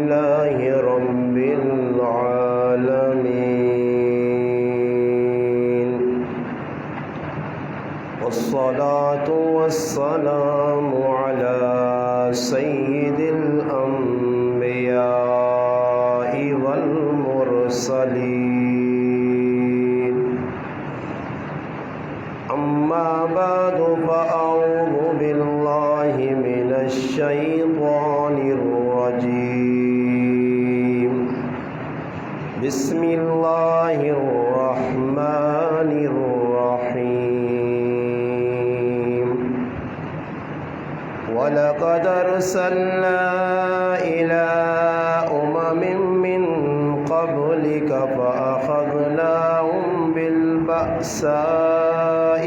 لله رب العالمين، والصلاة والسلام على سيد الأنبياء والمرسلين. أما بعد، فأعوذ بالله من الشيطان الرجيم. بسم الله الرحمن الرحيم. ولقد أرسلنا إلى أمم من قبلك فأخذناهم بالبأساء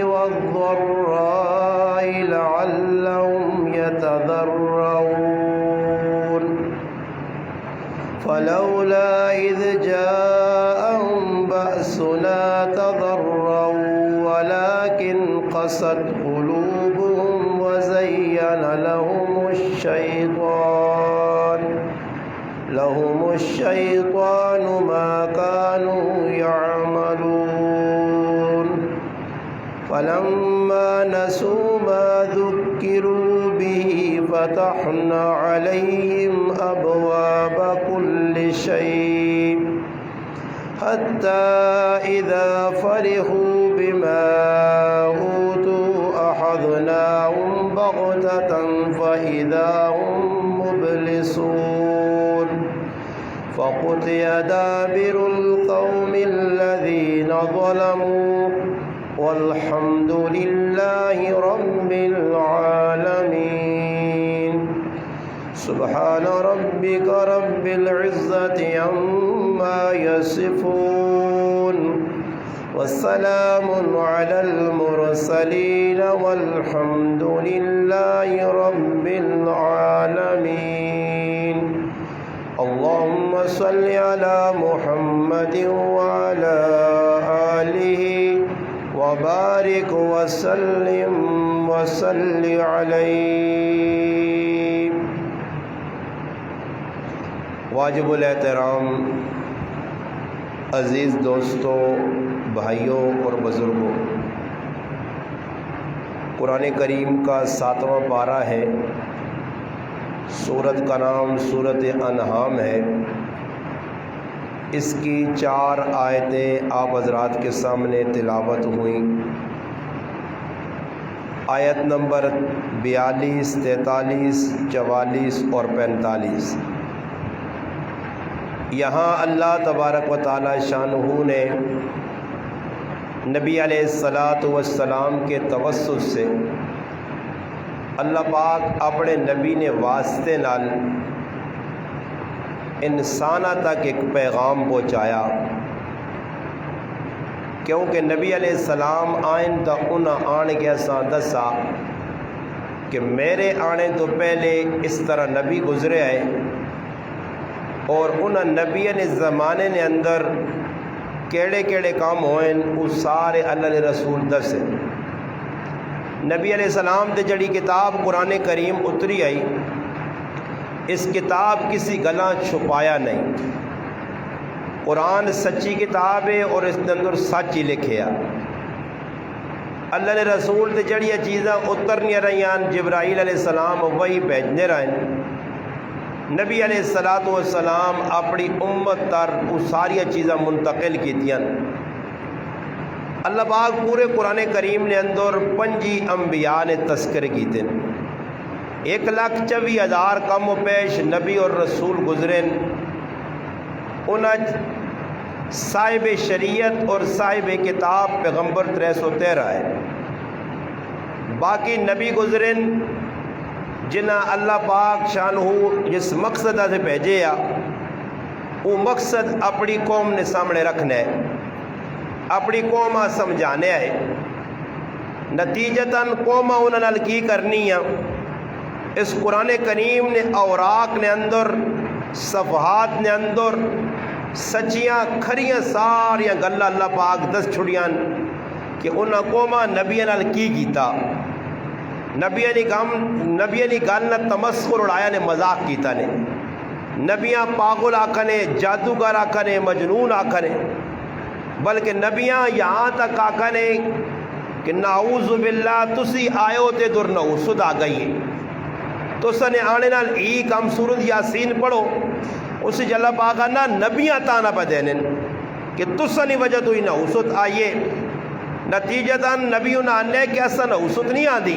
والضراء لعلهم يتضرعون. فلولا إذ جاءهم بأسنا تضرعوا ولكن قست قلوبهم وزين لهم الشيطان ما كانوا يعملون. فلما نسوا ما ذكروا به فتحنا عليهم أبواب كل شيء حتى إذا فرحوا بما أوتوا أخذناهم بغتة فإذا هم مبلسون. فقطع دابر القوم الذين ظلموا والحمد لله رب العالمين. سبحان ربك رب العزة عما يصفون، والسلام على المرسلين والحمد لله رب العالمين. اللهم صل على محمد وعلى آله وبارك وسلم عليه. واجب الاحترام عزیز دوستوں، بھائیوں اور بزرگوں، قرآن کریم کا 7واں پارہ ہے. سورت کا نام سورت انعام ہے. اس کی 4 آیتیں آپ حضرات کے سامنے تلاوت ہوئیں. آیت نمبر 42، 43، 44 اور 45. یہاں اللہ تبارک و تعالی شانہ نے نبی علیہ الصلاۃ والسلام کے توسط سے اللہ پاک اپنے نبی نے واسطے نال انساناں تک ایک پیغام پہنچایا، کیونکہ نبی علیہ السلام آئین تا انہاں آن گیا سا دسا کہ میرے آنے تو پہلے اس طرح نبی گزرے آئے، اور انہاں نبیوں نے زمانے نے اندر کیڑے کیڑے کام ہوئے وہ سارے اللہ نے رسول دسے. نبی علیہ السلام تے جڑی کتاب قرآن کریم اتری آئی، اس کتاب کسی گلاں چھپایا نہیں. قرآن سچی کتاب ہے اور اس کے اندر سچ ہی لکھیا. اللہ نے رسول تے جڑیاں چیزاں اترنی رہیاں، جبرائیل علیہ السلام وہی بھیجنے رہے. نبی علیہ السلام اپنی امت تر وہ ساری چیزاں منتقل کیتیاں. اللہ پاک پورے قرآن کریم نے اندر 5 انبیاء نے تذکر کیتے. 1,24,000 کم و پیش نبی اور رسول گزرے. انہیں صاحب شریعت اور صاحب کتاب پیغمبر 313 ہے. باقی نبی گزرے جنہ اللہ پاک شانہ جس مقصد سے بھیجے وہ مقصد اپنی قوم نے سامنے رکھنا ہے، اپنی قوم سمجھانے ہے. نتیجتاً قوم انہوں نے کی کرنی ہے. اس قرآن کریم نے اوراق نے اندر صفحات نے اندر سچیاں کھریاں ساریاں گلاں اللہ پاک دس چھڑیاں کہ انہاں قوماں نبیاں نال کی کیتا. نبیاں دی گل نہ تمسخر اڑایا نے، مذاق کیتا نے. نبیاں پاگل آکھنے، جادوگر آکھنے، مجنون آکھنے، بلکہ نبیاں یہاں تک آکھنے کہ نعوذ باللہ تسی آئے تے در نعوذ آ گئی ہے. تساں نے آنے نال ای کم سورۃ یاسین پڑھو، اس اللہ پاک نا نبیاں تانا پہ دینن کہ تساں نی وجہ تو ہی نعوذ آئیے. نتیجتاً نبیوں نے آنے کہ اساں نعوذ نہیں آندی.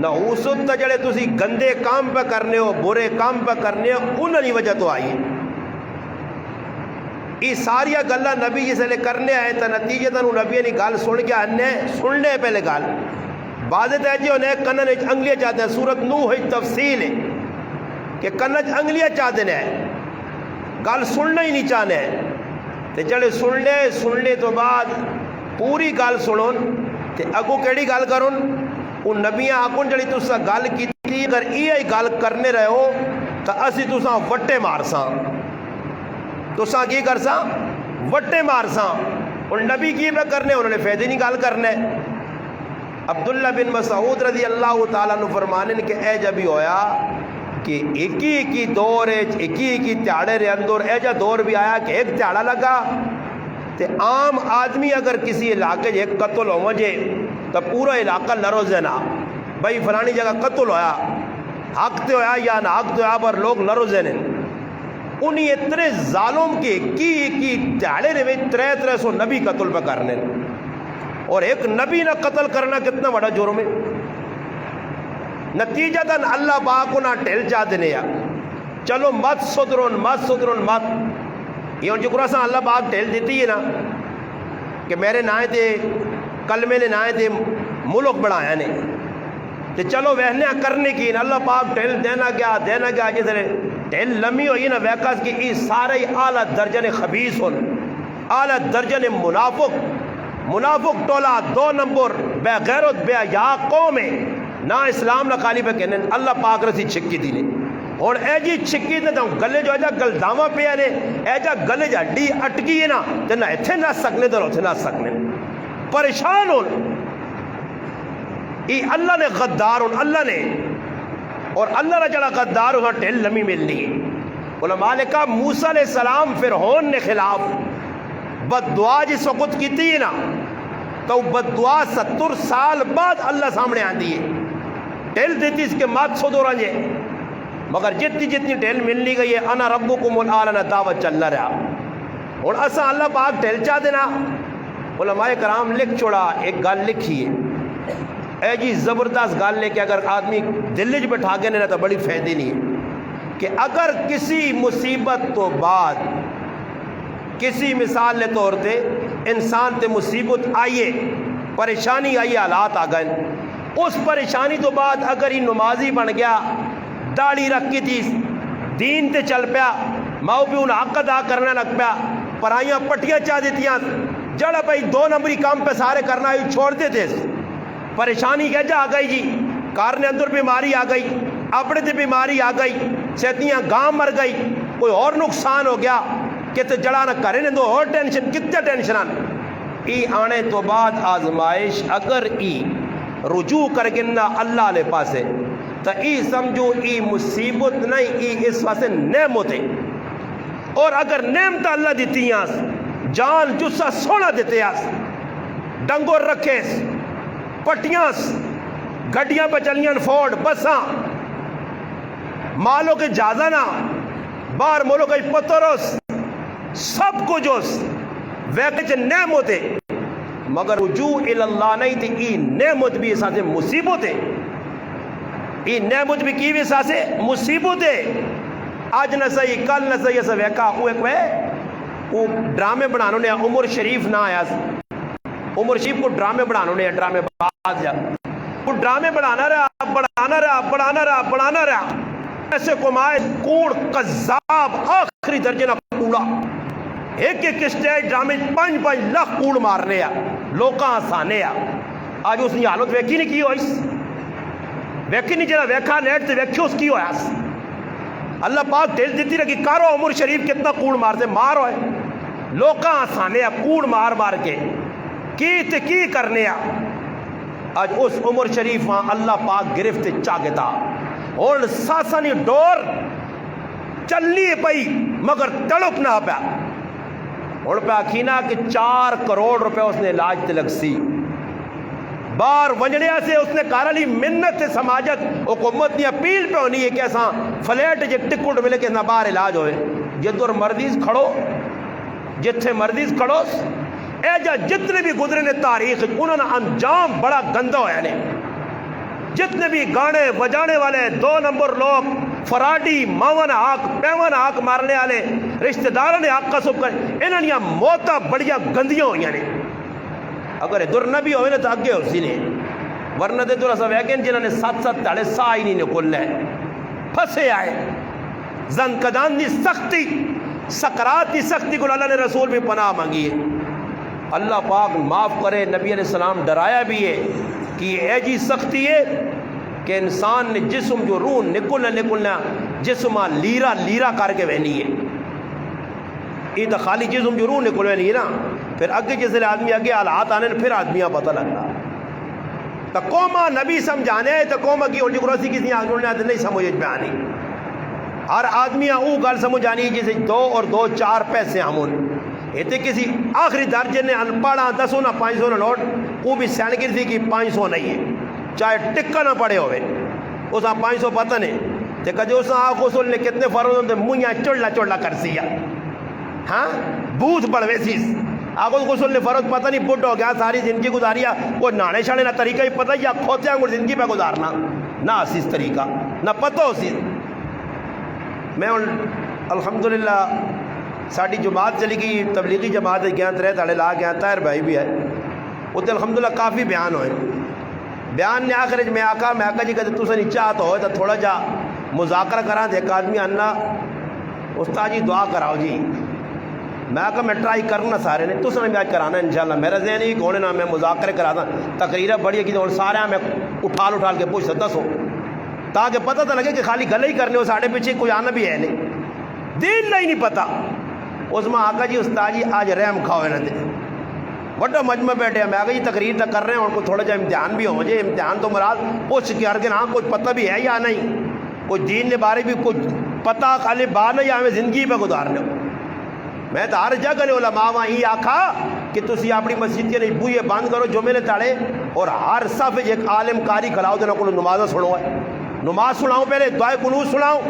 نعوذ تا جڑے تسی گندے کام پہ کرنے ہو، برے کام پہ کرنے ہو، انہاں دی وجہ تو آئیے. یہ ساری گلاں نبی جس لے کرنے آئے تو نتیجتاً نبی نے گل سن کے آنے سننے پہلے گل بعد تیجی ہونے کنن انگلیاں چاہتے ہیں. سورت نوح تفصیل ہے کہ کنن انگلیاں چاہتے ہیں، گل سننا ہی نہیں چاہنے ہیں. تے جڑے سننے تو بعد پوری گل سنون تے اگو کیڑی گل کرن. ان نبیاں آکن جڑی تسا گل کیتی اگر یہ گل کرنے رہے ہو تو اسی تسا وٹے مارساں. تسا کی کرساں؟ وٹے مارساں. ان نبی کی پہ کرنے، انہوں نے فیدی نہیں گل کرنے. عبداللہ بن مسعود رضی اللہ تعالیٰ عنہ فرمانے کہ اے جب ہی ہویا کہ ایک دور ایک تیاڑے رے اندر اے جا دور بھی آیا کہ ایک تیاڑا لگا تے عام آدمی اگر کسی علاقے ایک قتل ہو مجھے تو پورا علاقہ لرو زینا بھائی فلانی جگہ قتل ہویا، حق تے ہویا یا نہ حق تے ہویا، پر لوگ لرو زینے. انہی اتنے ظالم کے کی تیاڑے رے میں 300 نبی قتل پہ کرنے، اور ایک نبی نہ قتل کرنا کتنا بڑا جرم ہے. نتیجتاً اللہ پاک نہ ٹھل چاہ دینے یا چلو مت صدرن یہ ان چکرہ سا اللہ پاک ٹھل دیتی ہے نا کہ میرے نائے تھے کلمے نے نائے تھے ملک بڑھایا نے تو چلو وہنے کرنے کی اللہ پاک ٹھل دینا گیا جس نے ٹھل لمی ہوئی نا ویکاس کی ای سارے اعلیٰ درجن خبیث ہون، اعلیٰ درجن منافق ٹولا 2 نمبر بے غیرت بے حیا قوم ہے نہ اسلام نہ خالی پہ کہنے. اللہ پاک رسی چھکی دی نے اور اے جی چھکی دے تو گلے جو ایجا گلداما پیا نے ایجا گلے جا ڈی اٹکی ہے نا تو نہ اتھے نہ سکنے تو اتھے نہ سکنے پریشان ہون. ای اللہ نے غدار ہون، اللہ نے اور اللہ نے جڑا غدار ہوں ٹھل لمی ملنی ہے. علماء نے کہا موسیٰ علیہ السلام فرعون نے خلاف بد دعا جس وقت کی تھی نا تو بد دعا 70 سال بعد اللہ سامنے آندی ہے. ٹھل دیتی اس کے مات سو دو رنجے مگر جتنی ٹھل ملنی گئی ہے انا ربکم الاعلی دعوت چل رہا. اور اسا اللہ پاک ٹھل چاہ دینا. علماء کرام لکھ چھوڑا ایک گل لکھی ہے اے جی زبردست گل لے کہ اگر آدمی دل چ بٹھا کے نہیں تو بڑی فائدے نہیں ہے کہ اگر کسی مصیبت تو بعد کسی مثال لے طور تے انسان تے مصیبت آئیے، پریشانی آئیے، حالات آ گئے، اس پریشانی تو بعد اگر یہ نمازی بن گیا، داڑھی رکھ کی تھی، دین تے چل پیا، ماؤ پیو نے حق ادا کرنے لگ پیا، پرائیاں پٹیاں چاہ دیتیاں، جڑا بھائی 2 نمبری کام پہ سارے کرنا ہے چھوڑ دیتے. پریشانی کہجا آ گئی جی، کار نے اندر بیماری آ گئی، اپنے تے بیماری آ گئی، سیتیاں گاں مر گئی، کوئی اور نقصان ہو گیا کہ جڑا نہ کرے نے دو اور ٹینشن کتنے ٹینشنان. ای آنے تو بعد آزمائش اگر ای رجوع کر گنا اللہ لے پاسے تو ای سمجھو ای مصیبت نہیں، ای اس واسے نعمت ہے. اور اگر نعمت اللہ دیتی ہیں جان جسا سونا دیتے ہیں ڈنگور رکھے پٹیاں گڈیاں پہ چلیاں فورڈ بساں مالوں کے جازانہ باہر مولوں کے پتروس سب کچھ اس ویکچ نعمت ہے مگر رجوع اللہ نہیں تھی. ای نعمت بھی اس سے مصیبت ہے، ای نعمت بھی کی بھی اس سے مصیبت ہے. آج نہ صحیح کل نہ صحیح ایسا ویکا وہ ڈرامے بنانے نے عمر شریف نہ آیا، عمر شریف کو ڈرامے بنانے نے ڈرامے باز جا وہ ڈرامے بنانا رہا ایسے کمائے کوڑ قذاب آخری درجے نہ کوڑا ایک اسٹیج ڈرامے 5 لاکھ کوڑ مارنے لوکاں آسانے آج اس نے حالت ویکھی نہیں کی ہوئی، ویکھی نہیں جڑا ویکھا نیٹ تے ویکھو اس کی ہویا. اللہ پاک دل دیتی رہی کارو عمر شریف کتنا کوڑ مارتے مار ہوئے لوکاں آسانے کوڑ مار کے کی کرنے اج اس عمر شریف ہاں اللہ پاک گرفت چاگتا اور ساسانی ڈور چلنی پئی مگر تڑپ نہ پیا اور پہ آکھینا کہ 4 کروڑ روپے اس نے علاج تلک سی بار ونجڑیا سے اس نے کارلی منت سے سماجت حکومت نے اپیل پہ ہونی ہے کہ ایسا فلیٹ جے ٹکٹ ملے کہ نہ باہر علاج ہوئے جدور مرضیز کھڑو جتھے مرضیز کھڑو اے جا جتنے بھی گزرے نے تاریخ انہوں نے انجام بڑا گندہ ہویا نے جتنے بھی گانے بجانے والے 2 نمبر لوگ فراڈی ماون آنکھ پیون آنکھ مارنے والے رشتہ داروں نے آنکھ قصب کر انہوں نے موتا بڑیا گندیاں ہوئی نے اگر در نبی ہوئے نا تو اگے ہو سی نے ورنہ دے دورا سب ایکن جنہوں نے 7 تاڑے سا ہی نہیں نکل لے پھسے آئے زنکدان دی سختی سکرات دی سختی کو اللہ نے رسول بھی پناہ مانگی ہے اللہ پاک معاف کرے نبی علیہ السلام ڈرایا بھی ہے کہ اے جی سختی ہے کہ انسان نے جسم جو روح نکلنا جسم لیرا کر کے بہنی ہے یہ تو خالی جسم جو روح نکل بہنی ہے نا پھر اگے جس لئے آدمی اگے حالات آنے پھر آدمیاں پتہ لگتا تو قومہ نبی سمجھانے ہے تو قومہ کی اولڈی کروسی کسی آگے آتے نہیں سمجھ میں آنی ہر آدمیاں او گل سمجھ آنی جسے 2 اور 2 4 پیسے ہمون ایتے کسی آخری درجے نے انپڑھا 10 نہ 500 نہ نوٹ وہ بھی سین گر تھی کہ 500 نہیں ہے چاہے ٹکا نہ پڑے ہوئے اس 500 پتہ نہیں تے کجو اس آنکھ اصول نے کتنے فرض ہوتے منیاں چڑلا کر سیا ہاں بوت بڑھوے سیس آگو غسل نے فرض پتہ نہیں بڈ ہو گیا ساری زندگی گزاریا وہ نانے شانے نہ طریقہ ہی پتہ یا کھوتے ہیں زندگی پہ گزارنا نہ اسیس طریقہ نہ پتہ ہو سی میں الحمدللہ ساڑھی جماعت چلی گئی تبلیغی جماعت گیا ترے تاڑے لا گیا طاہر بھائی بھی ہے وہ الحمدللہ کافی بیان ہوئے بیان نے آخر میں آقا جی کہتے تو سے نہیں چاہتا ہوئے تو تھوڑا جا مذاکرہ کرا دے ایک آدمی اننا استاد جی دعا کراؤ جی میں آقا میں ٹرائی کرنا سارے نے تو سے بھی آج کرانا انشاءاللہ میرا ذہن ہی کونے نا میں مذاکرے کراتا تقریرہ بڑی ہے کہ اور سارے میں اٹھال کے پوچھ سکتا سو تاکہ پتہ تو لگے کہ خالی گلے ہی کرنے ہو ساڑھے پیچھے کوئی آنا بھی ہے نہیں دین نہیں پتہ اس میں آقا جی استاد جی آج رحم کھاؤ نہ دے بڑا مجمع بیٹھے ہیں میں آقا جی تقریر تک کر رہے ہیں ان کو تھوڑا جا امتحان بھی ہو مجھے امتحان تو مراد پوچھ کے ارگن ہاں کچھ پتہ بھی ہے یا نہیں کوئی دین نے بارے بھی کچھ پتہ خالی بار نہیں ہمیں زندگی پہ گزارنے ہو میں تو ہر جگہ نے علماء وہیں آکھا کہ تسی اپنی مسجد کے نہیں بوئے بند کرو جمعے تاڑے اور ہر صف ایک عالم کاری کھلاؤ دینا کو نمازہ سنو ہے نماز سناؤں پہلے دعائے قنوت سناؤں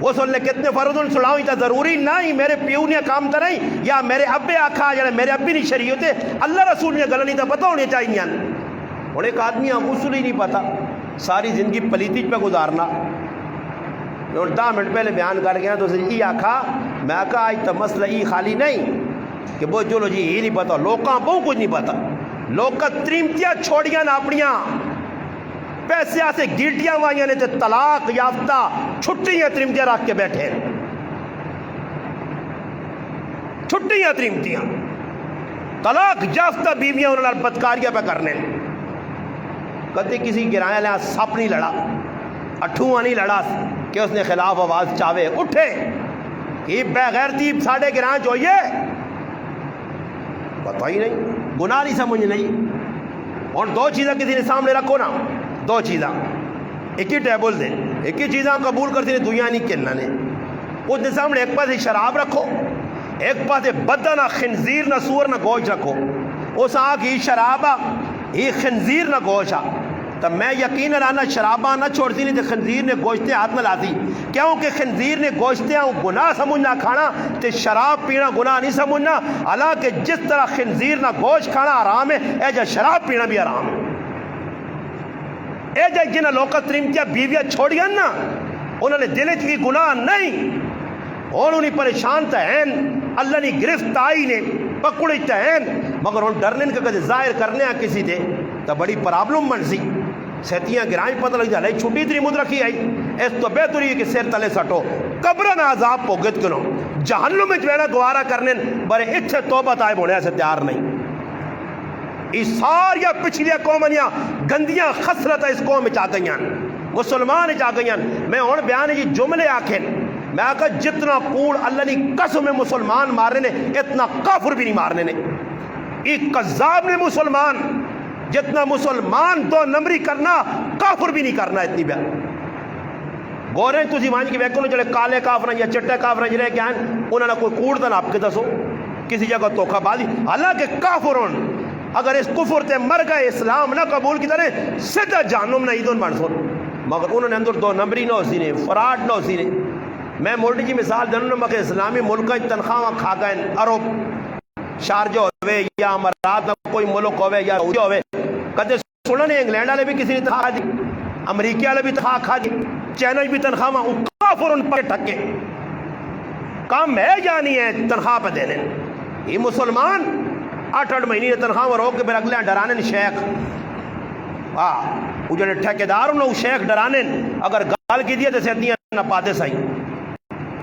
وہ سن لے کتنے فرض سناؤں یہ ضروری نہیں میرے پیو نے کام تا نہیں یا میرے ابے آکھا یا میرے ابی نہیں شریع ہوتے اللہ رسول نے گلہ نہیں تھا پتہ ہونے چاہیے اور ایک آدمی غسل ہی نہیں پتا ساری زندگی پلیتی پہ گزارنا میں 10 منٹ پہلے بیان کر گیا تو یہ آکھا میں آکھا آج تو مسئلہ یہ خالی نہیں کہ وہ جو لو جی یہ نہیں پتا لوکاں بہت کچھ نہیں پتا لوکاں تریمتیاں چھوڑیاں نہ اپنیاں پیسے سے گلٹیاں وائیاں نے تے طلاق یافتہ چھٹیاں تریمتیاں رکھ کے بیٹھے چھٹیاں تریمتیاں طلاق یافتہ بیویاں انہوں نے بدکاریاں پہ کرنے کدے کسی گرایاں لیا سپ نہیں لڑا اٹھواں نہیں لڑا کہ اس نے خلاف آواز چاہے اٹھے کہ بغیرتی ساڑھے گراں چوئیے پتہ ہی نہیں گناہ نہیں سمجھ نہیں اور 2 چیزیں کسی نے سامنے رکھو نا 2 چیزیں ایک ہی ٹیبل دے ایک ہی چیزیں قبول کرتی نے دنیا نہیں کہنا نے اس نے سامنے ایک پاس شراب رکھو ایک پاس بدہ نہ خنزیر نہ سور نہ گوشت رکھو اس آنکھ ہی شراب ہی خنزیر نہ گوشت تو میں یقین رانا شرابہ نہ چھوڑتی نہیں تو خنزیر نے گوشتے ہاتھ نہ لاتی کیونکہ خنزیر نے گوشتے ہیں گناہ سمجھنا کھانا تو شراب پینا گناہ نہیں سمجھنا حالانکہ جس طرح خنزیر نہ گوشت کھانا حرام ہے اے جا شراب پینا بھی حرام ہے اے جا جنہ لوکا تریمتیاں بیویاں چھوڑیاں نا انہوں نے دل کی گناہ نہیں اور انہیں پریشان تہین اللہ نے گرفت آئی نے پکڑی تہین مگر ان ڈرنے کا کدھے ظاہر کرنے ہیں کسی دے تو بڑی پرابلم بن سی سیتیاں گرائیں پتہ لگ جائے چھٹی تری مد رکھی آئی اس تو بہتر ہے کہ سیر تلے سٹو قبرن عذاب پوگت کنو جہنم میں جوینا گوارا کرنے برے اتھے توبہ طائب ہونے ایسے تیار نہیں اس ساریا پچھلیا قومنیاں گندیاں خسرت اس قوم میں چاہ گئیاں مسلمان چاہ گئیاں میں اور بیانے جی جملے آکھیں میں آکھا جتنا کوڑ اللہ نے قسم میں مسلمان مارنے نے اتنا کافر بھی نہیں مارنے نے ایک قذاب نے مسلمان جتنا مسلمان دو نمبری کرنا کافر بھی نہیں کرنا اتنی بیا گورے تسی مان کے ویکھو جڑے کالے کافر یا چٹے کافر جڑے کیا ہیں انہاں نے کوئی کوڑ دن آپ کے دسو کسی جگہ دھوکہ بازی حالانکہ کافر ہون اگر اس کفر تے مر گئے اسلام نہ قبول کی طرح سیدھا جہنم نہ ایدون بن سو مگر انہوں نے اندر دو نمبری نہ ہوسی نے فراڈ نہ ہوسی نے میں ملک کی مثال دنوں مگر اسلامی ملک تنخواہ کھا گئے عرب شارجہ ہوئے یا امارات میں کوئی ملک ہوئے یا سعودی ہوئے کدے سننا نہیں انگلینڈ والے بھی کسی نے تنخواہ دی امریکہ والے بھی تنخواہ کھا دی چائنا بھی تنخواہ وہ کافر ان پر ٹھکے کام ہے یا نہیں ہے تنخواہ پہ دینے یہ مسلمان 8 مہینے تنخواہ میں روک کے پھر اگلے ڈرانے شیخ وہ جو ٹھیکیدار انہوں شیخ ڈرانے اگر گال کی دیا تو سیدیاں نہ پاتے سائی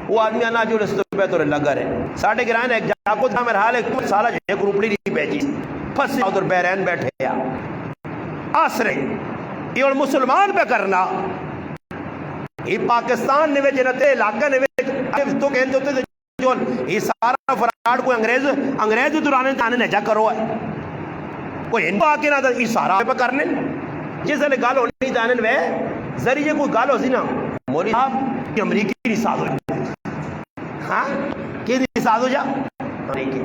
وہ آدمی آنا جو رسطے پہ تو لگا رہے ساڑھے گرائن ایک جاکو تھا میرے حال ایک سالہ جو ایک روپڑی نہیں بیچی پھنسی ادھر بیرین بیٹھے یا آسرے یہ اور مسلمان پہ کرنا یہ پاکستان نے جنتے علاقہ نے تو کہنے ہوتے تھے جو یہ سارا فراڈ کوئی انگریز درانے تانے نجا کرو ہے کوئی ہندو آکے نہ یہ سارا پہ کرنے جس نے گال ہونی تانے وے ذریعے کوئی گال ہو سی نا مولی صاحب امریکی نہیں ساز ہو جائے ہاں کی نہیں ساز ہو جا امریکی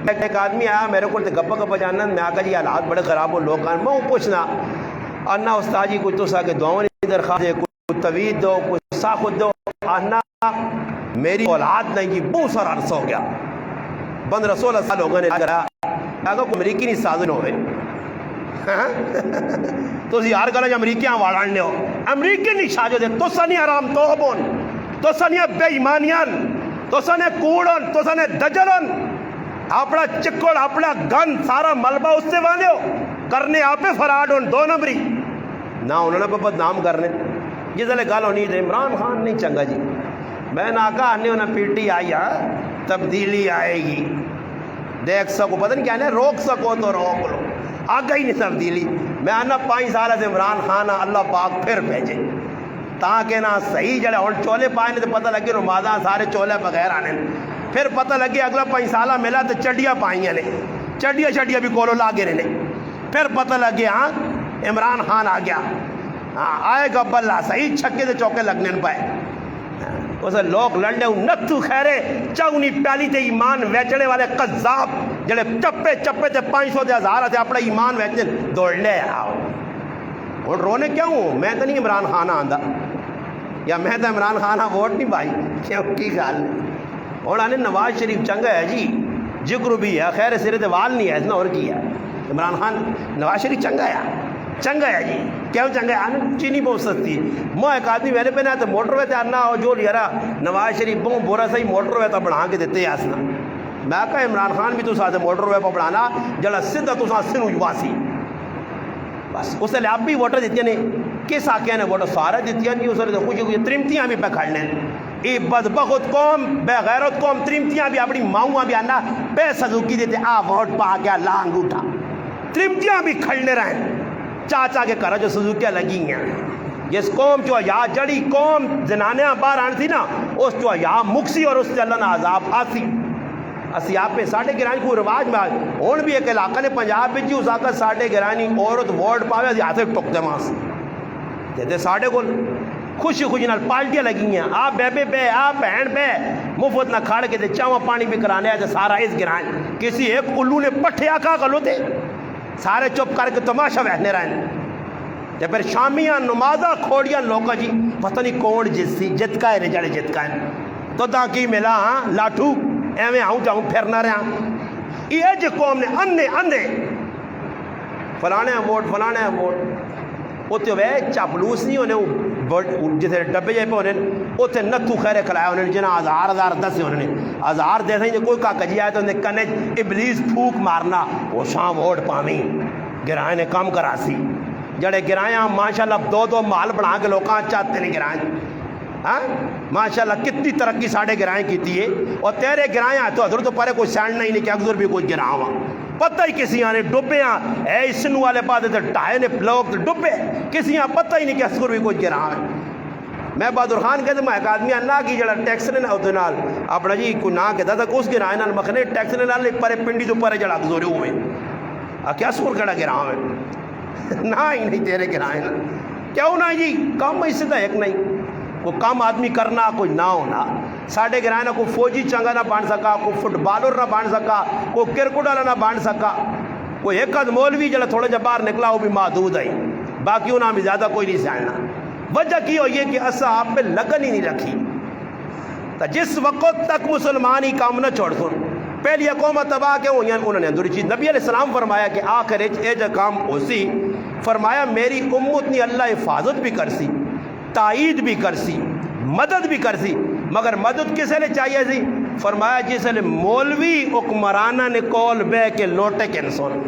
ایک آدمی آیا میرے کو گپا گپا جاننا میں آقا جی حالات بڑے خراب ہو لوگ کان میں پوچھنا انا استاد جی کوئی تو سا کے دعاؤں نہیں درخواست دے کوئی طویل دو کوئی ساخت دو انا میری اولاد نہیں کی بہت سارا عرصہ ہو گیا بند رسول سال لوگوں نے کرا آگا کوئی امریکی نہیں سازن ہوئے تو اسی ہر گلہ امریکیاں واڑھانے ہو امریکی نہیں شاجو دے تو سنی حرام توہبون تو سنی بے ایمانیان تو سنی کوڑن تو سنی دجلن اپنا چکڑ اپنا گن سارا ملبہ اس سے وانے ہو کرنے آپے فراڈ ہون 2 نمبری نہ انہوں نے بدنام کرنے جس لئے گل ہونی تھے عمران خان نہیں چنگا جی میں نہ کہا آنے ہونا پیٹی آئی تبدیلی آئے گی دیکھ سکو پتہ نہیں کیا ہے روک سکو تو روک لو آگا ہی نہیں تبدیلی میں آنا 5 سالہ سے عمران خان اللہ پاک پھر بھیجے تاکہ نہ صحیح جڑے اور چولے پائے تو پتہ لگے رمادان سارے چولے بغیر آنے پھر پتہ لگے اگلا 5 سالہ ملا تو چڈیاں پائیاں نے چڈیاں بھی کولو لاگے رہنے پھر پتہ لگے ہاں عمران خان آ گیا ہاں آئے گا بلہ صحیح چھکے سے چوکے لگنے پائے اسے لوگ لڑنے نتو خیرے چاونی پیالی تے ایمان ویچنے والے قذاب جڑے چپے تے 500 تے 1000 تے اپنا ایمان ویچنے دوڑنے آؤ اور رونے کیوں ہوں میں تو نہیں عمران خان آندہ یا میں تو عمران خان ووٹ نہیں بھائی کیوں کی گال نہیں اور آنے نواز شریف چنگا ہے جی جگر بھی ہے خیر سرے تے وال نہیں ہے اتنا اور کی ہے عمران خان نواز شریف چنگا ہے جی کیوں چنگا ہے آنے چینی بہت سستی ہے میں ایک آدمی میرے پہ نہ تو موٹر وے تے آنا ہو جو لیرا نواز شریف بہت بورا سہی موٹر وے تو بڑھا کے دیتے ہیں آسنا میں کہا عمران خان بھی تو ساتھ موٹر وے پہ بڑھانا جڑا سدھا تو ساتھ سنو جواسی بس اس لئے آپ بھی ووٹر دیتی ہیں کس آکے نے ووٹر سارا دیتی ہیں اس لئے خوشی ترمتیاں بھی پہ کھڑنے ای بدبخت قوم بے غیرت قوم ترمتیاں بھی اپنی ماؤں بھی آنا بے صدوقی دیتے آ ووٹ پا گیا لانگ اٹھا ترمتیاں بھی کھڑنے رہیں چاچا کے کرا جو سزوکیاں لگی ہیں جس قوم جو یا جڑی قوم زنانیاں باہر آن تھی نا اس جو یا مکسی اور اس سے اللہ نے عذاب آتی اسی آپ پہ ساڑھے گرانی کوئی رواج میں آج ہون بھی ایک علاقہ نے پنجاب بھی جی اس آقا ساڑھے گرانی عورت ووٹ پاوے اسی ہاتھے ٹک دے ماں سے دیتے ساڑھے کو خوشی نال پالٹیاں لگی ہیں آپ بیبے پہ آپ بہن پہ مفت نہ کھاڑ کے دے چاہاں پانی بھی کرانے آئے سارا اس گرائیں کسی ایک الو نے پٹھے آکا گلو تھے سارے چپ کر کے تماشا بہنے رہنے جب پھر شامیاں نمازہ کھوڑیاں لوگا جی پتہ نہیں کون جسی جتکا ہے رجڑے جتکا ہے تو تاکی ملا ہاں لاٹھو ایویں آؤں جاؤں پھر نہ رہا یہ جو قوم نے اندے فلانے ووٹ وہ تو وہ چاپلوس نہیں ہونے جسے ڈبے جائے پہ ہونے اتنے نتو خیرے کھلایا ہونے جنہاں 1000 دس ہونے 1000 دے سہیں کوئی کا کجی آئے تو انہیں کنے ابلیس پھوک مارنا وہ شام ووٹ پامی گرائیں نے کام کرا سی جڑے گرائیں ماشاءاللہ 2 مال بنا کے لوکاں چاہتے نہیں گرائیں ہاں ماشاءاللہ کتنی ترقی ساڑھے گرائیں کیتی ہے اور تیرے گرائیں تو حضرت تو پہلے کوئی سینڈ نہیں کہ اگزر بھی کوئی گراں ہوا پتہ ہی کسی آنے ڈبے ہیں اے اسنو والے پاتے تھے ٹائے نے لوگ ڈبے کسی آنے پتہ ہی نہیں کہ اصغر بھی کوئی گراں ہے میں بہادر خان کہتے میں ایک آدمی انا کی جڑا ٹیکس نے ادھے نال اپنا جی کوئی نہ کہتا تھا اس گرائے نال مکھنے ٹیکس نے نال پرے پنڈی تو پرے جڑا زورے ہوئے کیا سور کڑا گراں ہے نہ ہی نہیں تیرے گرائے نال کیوں نہ جی کم اس سے ایک نہیں کوئی کم آدمی کرنا کوئی نہ ہونا ساڑھے گرائے نہ کوئی فوجی چنگا نہ بان سکا کوئی فٹ بالر نہ بان سکا کوئی کرکٹ والا نہ بان سکا کوئی ایک آدھ مولوی جڑا تھوڑا جا باہر نکلا وہ بھی محدود ہے باقی انہاں بھی زیادہ کوئی نہیں سائنا وجہ کی ہو یہ کہ اسا آپ پہ لگن ہی نہیں رکھی تو جس وقت تک مسلمان ہی کام نہ چھوڑ سن پہلی قومت تباہ کے ہوئی انہوں نے اندر چیز نبی علیہ السلام فرمایا کہ آخر ایجا کام ہو سی فرمایا میری امت نے اللہ حفاظت بھی کر سی تائید بھی کر سی مدد بھی کر سی مگر مدد کسے لے چاہیے سی فرمایا جسے لے مولوی حکمرانہ نے کول بے کے لوٹے کے انسان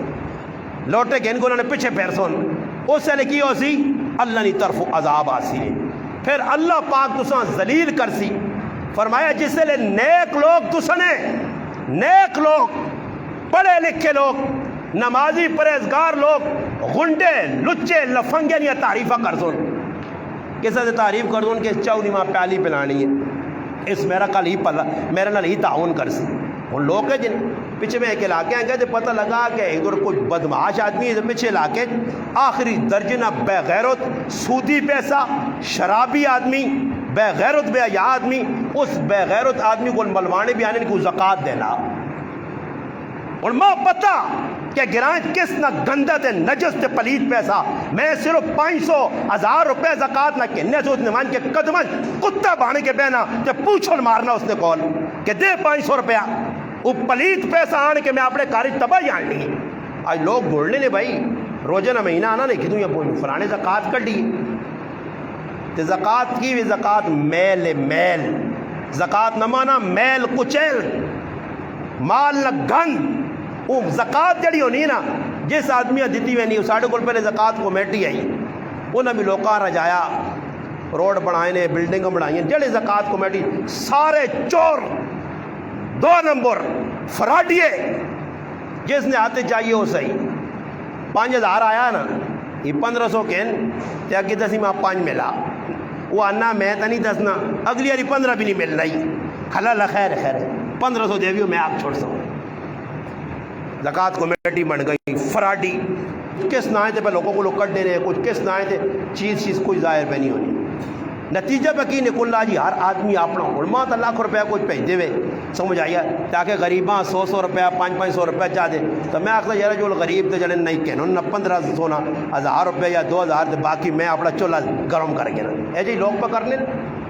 لوٹے کے ان کو انہوں نے پیچھے پھیر سن اس سے لے کی ہو سی اللہ نے طرف عذاب آسی ہے پھر اللہ پاک تساں ذلیل کر سی فرمایا جسے لے نیک لوگ تسنے نیک لوگ پڑھے لکھے لوگ نمازی پرہیزگار لوگ غنڈے لچے لفنگے یا تعریفہ کر سن کسے سے تعریف کر دوں کہ چاؤنی ماں پیالی پلانی ہے اس میرا کل ہی پلا میرے نال ہی تعاون کر سی ان لوگ ہیں جن پیچھے میں ایک علاقے ہیں کہ پتہ لگا کہ ادھر کوئی بدمعاش آدمی ہے پیچھے علاقے آخری درجنہ بے غیرت سودی پیسہ شرابی آدمی بے غیرت بے حیا آدمی اس بے غیرت آدمی کو ملوانے بھی آنے کو زکوٰۃ دینا اور ماں پتہ کہ گرانچ کس نہ گندت ہے نجس تے پلید پیسہ میں صرف 500,000 روپے زکوٰۃ نہ کہنے سے اس نے مان کے قدمن کتا بانے کے بہنا تے پوچھل مارنا اس نے کول کہ دے 500 روپیہ وہ پلید پیسہ آنے کے میں اپنے کارج تباہی آن لی آج لوگ بولنے نے بھائی روزہ نہ مہینہ آنا نہیں کدوں یا بولوں فلانے زکوٰۃ کر لی تے زکوٰۃ کی بھی زکوٰۃ میل میل زکوٰۃ نہ مانا میل کچیل مال نہ گند وہ زکوٰۃ جڑی ہونی نا جس آدمی دیتی ہوئی نہیں ساڑھے کو پہلے زکوٰۃ کمیٹی آئی انہیں بھی لوکاں رجایا روڈ بنائے نے بلڈنگ بنائی جڑے زکوٰۃ کمیٹی سارے چور 2 نمبر فراڈیے جس نے آتے چاہیے وہ صحیح 5,000 آیا نا یہ 1,500 کہن تے اگی دسی میں 5 ملا وہ آنا میں تو نہیں دسنا اگلی یاری 15 بھی نہیں مل رہی حلال خیر خیر 1500 دیویوں میں آپ چھوڑ سکوں زکوٰۃ کمیٹی بن گئی فراڈی کس نائے تھے پہ لوگوں کو لوگ کٹ دے رہے کچھ کس نائے تھے چیز کوئی ظاہر پہ نہیں ہونی نتیجہ پہ کی نکل رہا جی ہر آدمی اپنا علماء تو لاکھ روپیہ کچھ بھیج دے ہوئے سمجھ آئیے تاکہ غریباں 100 روپیہ 500 روپیہ چاہ دے تو میں آخر یار جو غریب تھے جڑے نہیں کہنا نہ 1500 نہ 1000 روپیہ یا 2000 تے باقی میں اپنا چولہا گرم کر کے نا اے جی لوگ پہ کرنے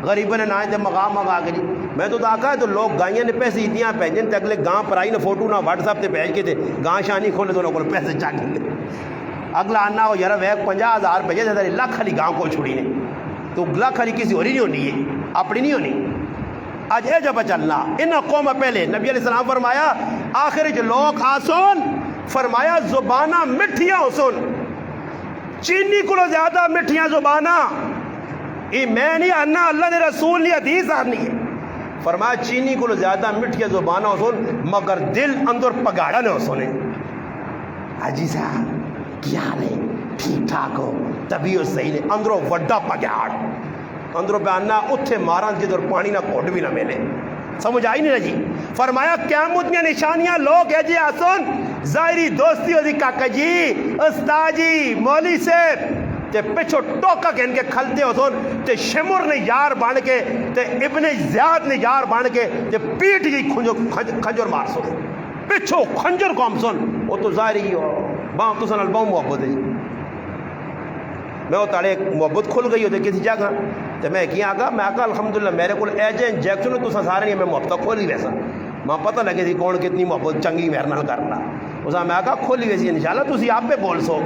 غریبوں نے نہ مقام منگا کے جی میں تو آخا ہے تو لوگ گائیاں نے پیسے اتنیاں بھیجیں تے اگلے گاں پر آئی نہ فوٹو نہ واٹس ایپ تے بھیج کے تھے گاں شانی کھولے تو لوگوں پیسے چاہ کے اگلا آنا ہو یار وہ 50,000 بھیجے تھے لاکھ خالی گاؤں کو چھوڑی نہیں تو لاکھ خالی کسی اور ہی نہیں ہونی ہے اپنی نہیں ہونی آج اے جب چلنا ان قوم پہلے نبی علیہ السلام فرمایا آخر جو لوگ آسون فرمایا زبانہ مٹھیاں حسن چینی کو زیادہ مٹھیاں زبانہ یہ میں نہیں آنا اللہ نے رسول نہیں حدیث آنی ہے فرمایا چینی کو زیادہ مٹھیاں زبانہ حسن مگر دل اندر پگاڑا نے حسن ہے حاجی صاحب کیا حال ہے ٹھیک ٹھاک ہو تبھی وہ صحیح نے اندروں وڈا پگاڑ اندروں پہ آنا اتھے مارا جدھر پانی نہ کوٹ بھی نہ ملے سمجھ آئی نہیں نا جی فرمایا قیامت میں نشانیاں لوگ ہے جی آسن ظاہری دوستی ہوتی کاکا جی استاد جی مولی صاحب تے پچھو ٹوکا کے ان کے کھلتے ہو سن تے شمر نے یار بان کے تے ابن زیاد نے یار بان کے تے پیٹ جی کھنجر مار سن پچھو کھنجر کو ہم سن وہ تو ظاہری ہو باں تو سن الباؤں محبت ہے جی میں وہ تاڑے محبت کھل گئی ہوتے کسی جگہ تو میں کیا آگا میں آگا الحمدللہ میرے کو ایجے انجیکشن تو سارے نہیں میں محبت کھولی ویسا ماں پتہ لگے تھی کون کتنی محبت چنگی میرے نال کرنا اس میں آگا کھولی ویسی انشاءاللہ تسی آپ پہ بول سو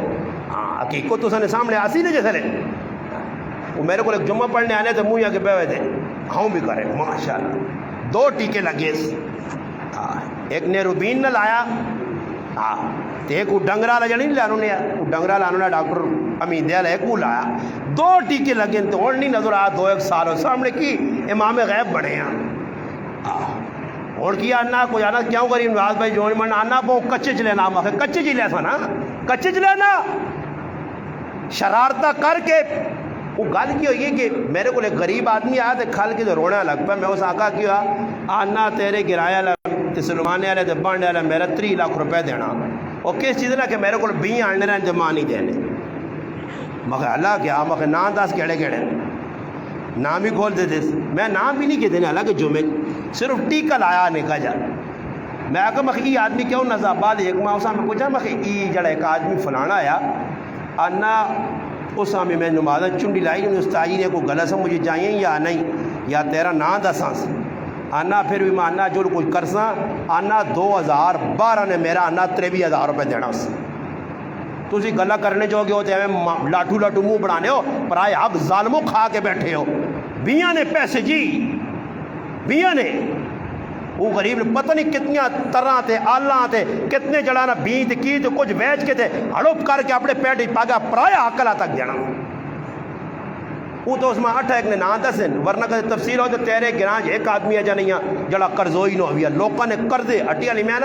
ہاں حقیقت تو سنے سامنے آسی نہیں جیسے وہ میرے کو ایک جمعہ پڑھنے آنے تھے منہ یا کے پہ ہوئے تھے ہاں بھی کرے ماشاءاللہ 2 ٹیکے لگے ایک نے روبین نہ لایا ہاں تو ایک ڈنگرا لا جانی لانو نے ڈنگرا لانو نے ڈاکٹر امین دیال ایک کو لایا 2 ٹیکے لگے تو اور نہیں نظر آیا 2-1 سال ہو سامنے کی امام غیب بڑھے ہیں اور کیا آنا کوئی آنا کیوں کری نواز بھائی جو من آنا پو کچے چلے نا آخر کچے چلے سا نا کچے چلے نا شرارتہ کر کے وہ گل کی ہوئی کہ میرے کو ایک غریب آدمی آیا تو کھل کے تو رونا لگ پا. میں اس آقا کیا آنا تیرے گرایا والا سلمانے والے تو بانڈے والا میرا 3 لاکھ روپے دینا, اور کس چیز نہ کہ میرے کو 20 آنے رہے جمع نہیں دینے. مگر اللہ کیا مگر نام دس کہڑے کہڑے نام ہی کھول دیتے. میں نام بھی نہیں کہتے ہیں حالانکہ جو میں صرف ٹیکا لایا نکا جا. میں آگا مخ ای آدمی کیوں نظاباد ایک ماں اسا میں پوچھا مخ ای جڑا ایک آدمی فلانا آیا آنا اس میں میں نمازہ چنڈی لائی انہیں استاجی نے کوئی غلط سمجھے چاہیے یا نہیں یا تیرا نام دساں آنا پھر بھی میں آنا جو کچھ کرساں آنا 2012 نے میرا آنا 23,000 روپے دینا اس تسی گلا کرنے جو گے ہوتے ہیں لاٹھو لاٹھو منہ بڑھانے ہو پر آئے حق ظالموں کھا کے بیٹھے ہو. بیاں نے پیسے جی بیاں نے وہ غریب نے پتہ نہیں کتنی طرح تے آلہ تے کتنے جڑانا بیت کی تو کچھ بیچ کے تے ہڑپ کر کے اپنے پیٹ پاگا پرایا عقلہ تک دینا. وہ تو اس میں 8 ایک نے نہ دسن ورنہ کہ تفصیل ہو تو تیرے گرانج ایک آدمی ہے نہیں جڑا قرضوئی نہ ہوئی لوگوں نے قرضے ہٹی والی میں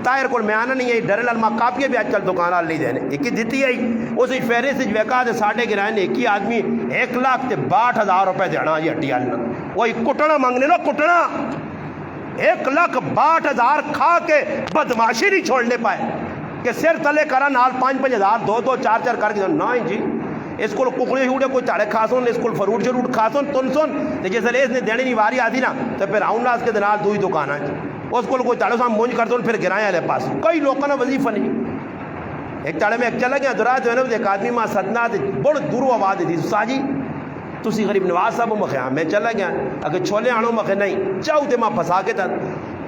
تائر کو میں آنا نہیں ہے ڈر لال ماں کاپیاں بھی آج کل دکان وال نہیں دینے ایک ہی دیتی ہے اس فہرست ویکا تو ساڑھے گرائے نے ایک ہی آدمی 1,62,000 روپے دینا جی ہٹی والی وہی کٹنا مانگنے لو کٹنا 1,62,000 کھا کے بدماشی نہیں چھوڑنے پائے کہ سر تلے کرا نال 5,000 2 4 کر کے نہ جی اس کو ککڑے چھوڑے کوئی چاڑے کھاسون اس کو فروٹ شروٹ کھاسون تن سن جس نے اس نے دینے نہیں واری آتی نا تو پھر آؤں لاس کے دنال دوئی دکان ہے اس کو کوئی چاڑے سام مونج کر دون پھر گرائیں والے پاس کئی لوگوں نے وظیفہ نہیں. ایک چاڑے میں ایک چلا گیا درا جو ہے نا ایک آدمی ماں سدنا بڑھ دورو آواز دی ساجی تسی غریب نواز صاحب مخیا میں چلا گیا اگر چھولے آنو مخے نہیں چاہو تے ماں پھنسا کے تھا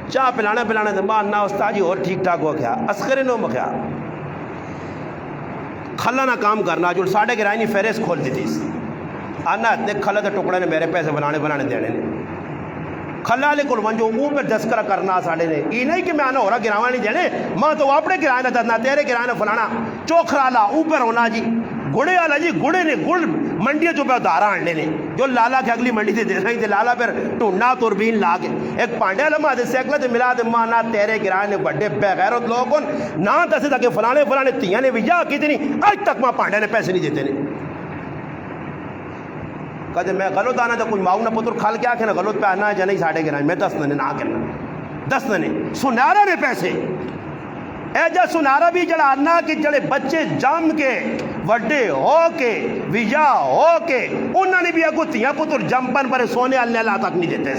چاہ پلانا تے ماں نہ استاد جی اور ٹھیک ٹھاک ہو گیا اسکرے نو مخیا کھلا نہ کام کرنا جو ساڑھے گرائے نہیں فہرست کھول دی تھی آنا اتنے کھلا دے ٹکڑے نے میرے پیسے بنانے دینے نے کھلا لے کل ونجو منہ پہ دسکرہ کرنا ساڑھے نے یہ نہیں کہ میں آنا ہو رہا گراوہ نہیں دینے ماں تو اپنے گرائے نہ ددنا تیرے گرائے نہ فلانا چوکھرالا اوپر ہونا جی گڑے والا جی گڑے نے گڑ منڈیاں جو پہ دارا آننے نے جو لالا کے اگلی منڈی سے دے رہی تھے لالا پھر ٹونڈا توربین لا کے ایک پانڈے لمحہ دے سیکلہ دے ملا دے ماں نہ تیرے گرائے نے بڑے بغیرت لوگوں نہ دسے تھا کہ فلانے تیاں نے وجہ کی تھی نہیں آج تک ماں پانڈے نے پیسے نہیں دیتے نہیں کہتے میں غلط آنا تھا کوئی ماؤں نہ پتر کھال کیا کہنا غلط پہ آنا ہے جا نہیں ساڑھے گرائے میں 10 نے نہ کرنا 10 نے سنارا نے پیسے اے جا سنارا بھی جڑا آنا کہ جڑے بچے جام کے وڈے ہو کے وجہ ہو کے انہوں نے بھی اگو تیاں پتر جمپن پر سونے اللہ تک نہیں دیتے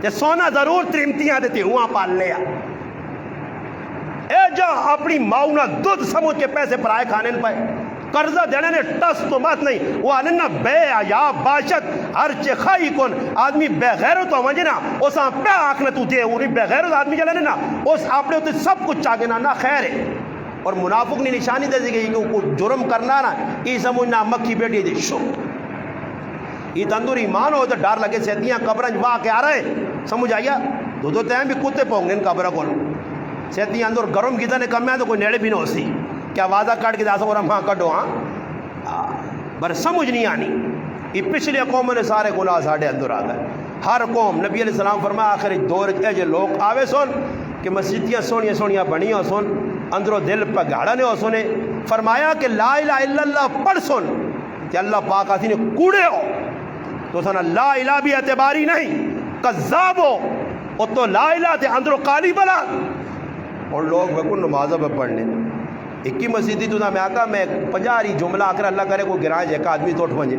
تے سونا ضرور تریمتیاں دیتے ہوا پال لیا اے جا اپنی ماؤں نہ دودھ سمجھ کے پیسے پرائے کھانے پائے قرضہ دینے نے ٹس تو مات نہیں وہ آنے نا بے یا باشد ہر چخائی کن آدمی بے غیرت تو مجھے نا اس آن پہ آنکھنے تو دے انہیں بے غیرت آدمی جلنے نا اس آپ نے ہوتے سب کچھ چاہے نا خیر ہے اور منافق نے نشانی دے دی گئی کہ وہ جرم کرنا نا یہ سمجھنا مکھی بیٹی دی شو یہ تندور ایمان ہو تو ڈار لگے سیدیاں قبرنج واہ کے آ رہے سمجھ آئیا دو تیم بھی کتے پونگنے ان قبرہ کولو سیدیاں اندر گرم گیتا نے کم ہے تو کوئی نیڑے بھی نہ ہو سی کیا وعدہ کاٹ کے داسا اور ہم ہاں کٹو ہاں بر سمجھ نہیں آنی یہ پچھلے قوموں نے سارے گناہ ساڑھے اندر آ گئے ہر قوم نبی علیہ السلام فرمایا آخر دور جو لوگ آوے سن کہ مسجدیاں سونیاں بنیاں سن اندروں دل پہ گاڑا نے ہو سنے فرمایا کہ لا الہ الا اللہ پڑھ سن کہ اللہ پاک آتی نے کوڑے ہو تو سنا لا الہ بھی اعتباری نہیں قذاب ہو اور تو لا الہ تے اندروں قالی بلا اور لوگ بکن نمازہ پہ پڑھنے ایک ہی مسجدی تو میں آقا میں 50 جملہ آکر اللہ کرے کوئی گرانج ایک آدمی توٹ پنجے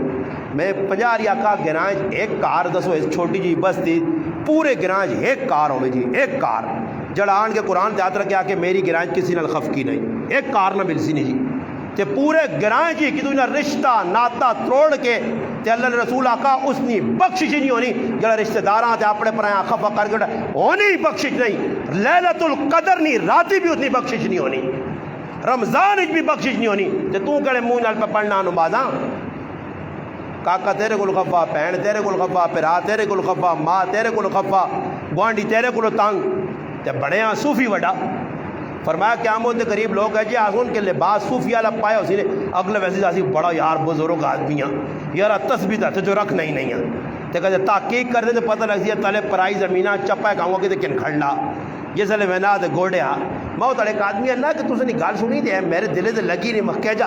میں 50 آقا گرانج ایک کار دسو اس چھوٹی جی بس تھی پورے گرانج ایک کار ہوئے جی ایک کار جڑان کے قرآن تیاتر کیا کہ میری گرانج کسی نال خف کی نہیں ایک کار نہ ملسی نہیں جی تے پورے گرانج جی کہ تو رشتہ ناتا تروڑ کے تے اللہ رسول آقا اس نے بخشش نہیں ہونی جڑا رشتہ داراں تے اپنے پر خفا کر کے ہونی بخشش نہیں لیلۃ القدر نہیں راتی بھی اتنی بخشش نہیں ہونی رمضان بھی بخشش نہیں ہونی تے تو کڑے منہ نال پہ پڑھنا نمازاں کاکا تیرے کول خفا بہن تیرے کول خفا پھرا تیرے کول خفا ماں تیرے کول خفا گوانڈی تیرے کول تنگ تے بڑے ہاں صوفی وڈا فرمایا قیامت کے قریب لوگ ہے جی آسون کے لباس صوفیہ والا پایا اسی نے اگلے ویسے اسی بڑا یار بزرگ آدمیاں یار تسبیح تھا جو رکھ نہیں ہیں تے کہتے تحقیق کر دے تو پتہ لگ سی تلے پرائی زمینہ چپا ہے کہوں کہ کن کھڑنا جس لے وینا تے گوڑے ہاں میں تڑے ایک آدمی ہے نا کہ تُس نے گال سنی دے میرے دلے تے لگی نہیں مکہ جا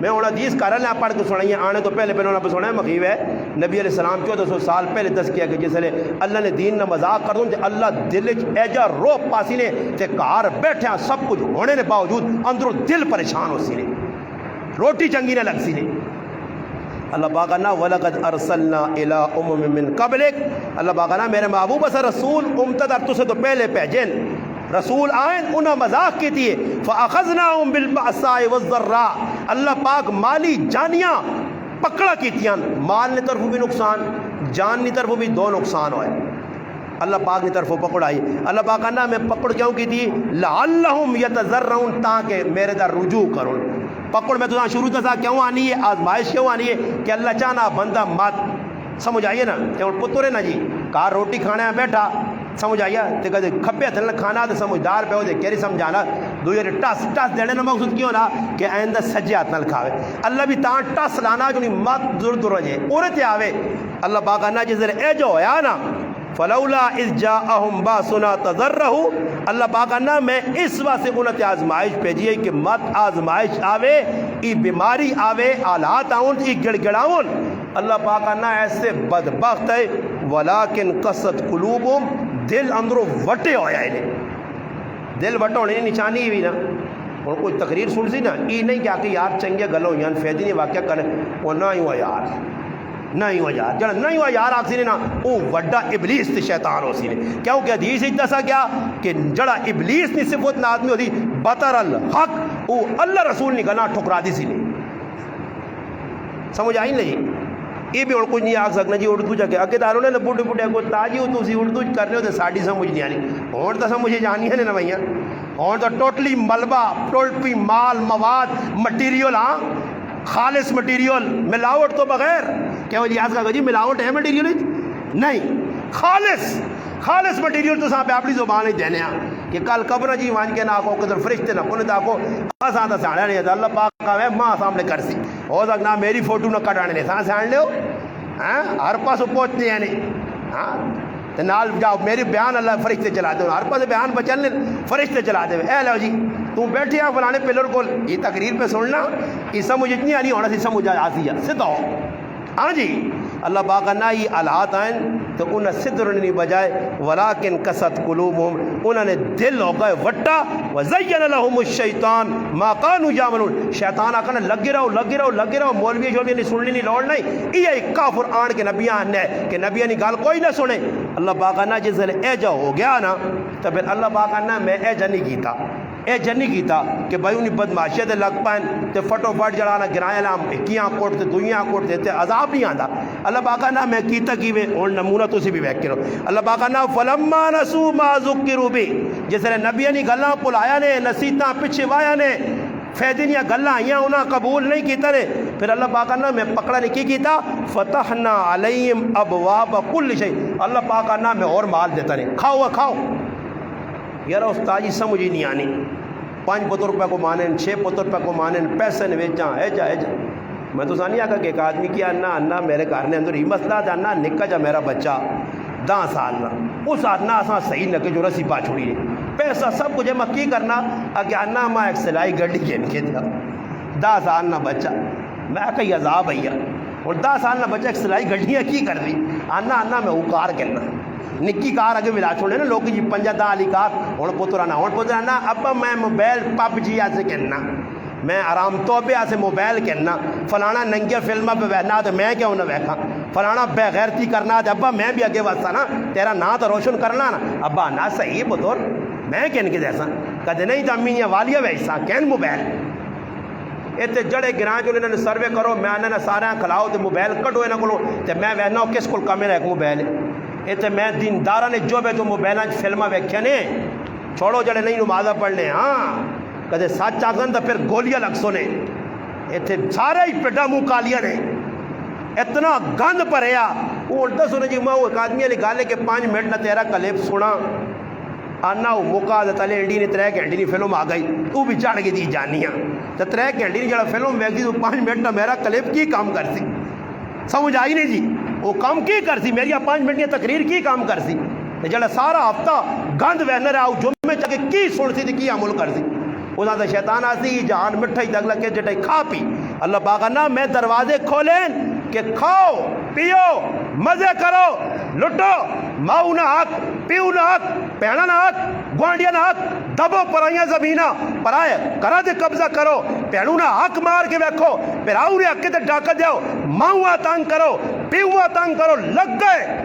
میں ہوں حدیث کر رہا پڑھ کے سنائی آنے تو پہلے انہوں نے سنا مخیو ہے نبی علیہ السلام 1400 سال پہلے دس کیا کہ جس لے اللہ نے دین نہ مذاق کر دوں تے اللہ دل ایجا رو پاسی نے تے کار بیٹھے سب کچھ ہونے نے باوجود اندروں دل پریشان ہو سی نے روٹی چنگی نہ لگ سی نے اللہ پاک نا وَلَقَدْ أَرْسَلْنَا إِلَىٰ أُمَمٍ مِّن قَبْلِكَ اللہ پاک نا میرے محبوب سے رسول امتدر تو سے تو پہلے بھیجن رسول آئین انہاں مذاق کی تھی فَأَخَذْنَاهُمْ بِالْبَأْسَاءِ وَالضَّرَّاءِ اللہ پاک مالی جانیاں پکڑا کی تھیاں مال نے طرف بھی نقصان جان نے طرف بھی دو نقصان ہوئے اللہ پاک نے طرف پکڑ آئی اللہ پاک کہنا میں پکڑ کیوں کی تھی لعلہم یتذرعون تاکہ میرے در رجوع کروں پکڑ میں تو شروع تھا کیوں آنی ہے آزمائش کیوں آنی ہے کہ اللہ چاہنا بندہ مات سمجھ آئیے نا کہ پتر ہے نا جی کار روٹی کھانے میں بیٹھا سمجھ آئیے تو کہتے کھپے تھے کھانا تو سمجھدار پہ ہو دے کیری سمجھانا دو یہ ٹس ٹس دینے نا مقصود کیوں نا کہ آئندہ سجے ہاتھ نہ کھاوے اللہ بھی تاں ٹس لانا جو نہیں مات دور دور جے عورت آوے اللہ پاک نا جس اے جو ہویا نا فلولا اذ جاءہم باسنا تضرعوا اللہ پاک نا میں اس واسطے انہوں نے آزمائش بھیجی ہے کہ مت آزمائش آوے ای بیماری آوے آلات آؤں ای گڑ گڑاؤں اللہ پاک نا ایسے بدبخت ہے ولیکن قصد قلوبہم دل اندروں وٹے ہویا ہے دل وٹے ہونے نشانی ہوئی نا اور کوئی تقریر سن سی نا ای نہیں کیا کہ یار چنگے گلوں یار فیدی نہیں واقعہ کرے وہ نہ ہی ہوا یار نہ ہی ہوا یار جڑا نہیں ہوا یار آپ سی نے نا وہ وڈا ابلیس تے شیطان ہو سی نے کیوں کہ حدیث ہی دسا کیا کہ جڑا ابلیس نے صفت نہ آدمی ہوتی بطر الحق وہ اللہ رسول نے گنا ٹھکرا دی سی نے سمجھ آئی نہیں یہ بھی اور کچھ نہیں آگ سکنا جی اردو جا کے اگے داروں نے بوڑھے بوڑھے کو تاجی ہو تو اسی اردو کر رہے ہو تو ساڑی سمجھ نہیں آنی اور تو سمجھے جانی ہے نا بھائیاں اور تو ٹوٹلی ملبہ ٹوٹلی مال مواد مٹیریل ہاں خالص مٹیریل ملاوٹ تو بغیر کیا وہ لیاز کا جی ملاوٹ ہے مٹیریل نہیں خالص مٹیریل تو صاحب اپنی زبان ہی دینے ہیں کہ کل قبر جی وان کے ناکو قدر فرشتے نہ کنے تاکو آسان ساڑھا نہیں ہے اللہ پاک کا ہے ماں سامنے کرسی ہو سکنا میری فوٹو نہ کٹانے لے سان ساڑھ لے ہو ہر پاس پہنچتے ہیں نہیں ہاں نال جاؤ میری بیان اللہ فرشتے چلاتے ہو ہر پاس بیان بچلنے فرشتے چلاتے ہوئے اے لو جی تم بیٹھے ہیں فلانے پلر کو یہ تقریر پہ سننا یہ سمجھ اتنی آنی ہونا سی سمجھ آتی ہے سدھ ہو ہاں جی اللہ پاک نا یہ آلات آئیں تو انہیں صدر نہیں بجائے ولیکن قصد قلوبہم انہوں نے دل ہو گئے وٹا وزین لہم الشیطان ما کانوا یعملون شیطان آکھنا لگے رہو مولوی شولوی نہیں سننی نہیں لوڑ نہیں یہ کافر آن کے نبیان نے کہ نبیان کی گال کوئی نہ سنے اللہ پاک نا جس نے اے جا ہو گیا نا تو پھر اللہ پاک نا میں اے جا نہیں کیتا اے جنی کیتا کہ بھائی انہیں بدماشیت لگ پائیں تے فٹو فٹ جڑانا گرائیں لام اکیاں کوٹ تے دویاں کوٹ تے عذاب نہیں آندا اللہ پاکا نا میں کیتا کیوے اور نمونہ تو سی بھی بیک کرو اللہ پاکا نا فلما نسو ما ذکروا بھی جس نے نبی نے گلاں پلایا نے نصیحتاں پیچھے وایا نے فیدنیاں گلاں آئیاں انہاں قبول نہیں کیتا نے پھر اللہ پاکا نا میں پکڑا نے کی کیتا فتحنا علیہم ابواب کل شیء اللہ پاکا نا میں اور مال دیتا نے کھاؤ یار استاجی سمجھ ہی نہیں آنی 5 پتر روپے کو مانن 6 پتر روپے کو مانن پیسے نویچاں ہے جا میں تو سانی آگا کہ ایک آدمی کیا انا میرے گھر نے اندر ہی مسئلہ تھا انا نکا جا میرا بچہ 10 سال نا اس آدنا آسان صحیح نہ کہ جو رسی پا چھوڑی ہے پیسہ سب کچھ ہے کی کرنا اگے انا ماں ایک سلائی گڑی کہن کے تھا 10 سال نہ بچہ میں کہیں عذاب آئی اور 10 سال نہ بچہ ایک سلائی گڑیاں کی کر دی انا میں اوکار کہنا نکی کار اگے ملا چھوڑے نا لوگ جی 50 والی کار ہوں پترانا ابا میں موبائل پب جی آ سے کہنا میں آرام تو پہ آ سے موبائل کہنا فلانا ننگیا فلم پہ بہنا تو میں کیوں نہ ویکھا فلانا بغیرتی کرنا تو ابا میں بھی اگے وستا نا تیرا نا تو روشن کرنا نا ابا نا صحیح پتر میں کہن کے جیسا کدے نہیں تو امی والیاں ویسا کہن موبائل اتنے جڑے گراں جو انہوں نے سروے کرو میں انہوں نے سارے کھلاؤ تو موبائل کٹو یہاں کو تو میں وہنا ہوں کس کو کمیرا ایک موبائل اتنے میں دیندارہ نے جو بے تو موبائل فلما ویکھیا نے چھوڑو جڑے نہیں نمازہ پڑھنے ہاں کدے سچ آگن تو پھر گولیاں لگ سونے اتنے سارے ہی پڈا منہ کالیا نے اتنا گند پریا وہ الٹا سنے جی میں وہ ایک آدمی والی گل ہے کہ 5 منٹ نہ تیرا کلپ سنا آنا وہ موقع تلے انڈی نے 3 گھنٹے کی فلم آ گئی تو بھی چڑھ گئی دی جانیاں تو 3 گھنٹے کی جڑا فلم ویکھی تو 5 منٹ نہ میرا کلپ کی کام کر سی سمجھ آئی نہیں جی وہ کام کی کر سی میری 5 منٹ کی تقریر کی کام کر سی جڑا سارا ہفتہ گند وینر آؤ جمعے چاہ کے کی سن سی کی عمل کر سی وہ شیطان آسی جہان مٹھائی دگ لگے جٹائی کھا پی اللہ پاک نا میں دروازے کھولیں کہ کھاؤ پیو مزے کرو لٹو ماؤ نہ حق پیو نہ حق پہنا نہ حق گوانڈیا نہ حق دبو پرائیاں زمینہ پرائے کرا دے قبضہ کرو پہنو نہ حق مار کے بیکھو پھر آؤ نے حق تے ڈاکہ دیو ماؤں تنگ کرو پیو تنگ کرو لگ گئے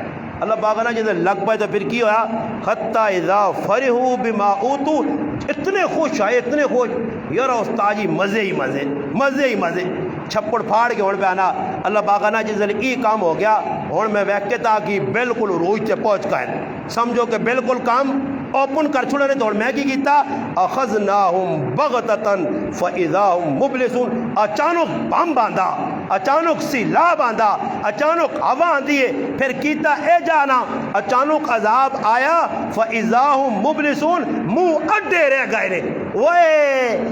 اللہ پاک نا جیسے لگ پائے تو پھر کی ہوا حتی اذا فرحوا بما اوتوا اتنے خوش آئے اتنے خوش یار استاجی مزے ہی مزے مزے ہی مزے چھپڑ پھاڑ کے ہون پہ آنا اللہ پاک نا جس دل ای کام ہو گیا ہون میں ویکتا کی بالکل روج تے پہنچ گئے سمجھو کہ بالکل کام اوپن کر چھوڑے تو میں کی کیتا اخذناہم بغتتن فاذا هم مبلسون اچانک بم باندھا اچانک سیلا باندھا اچانک ہوا آندھی ہے پھر کیتا اے جانا اچانک عذاب آیا فاذا هم مبلسون منہ اڈے رہ گئے نے وے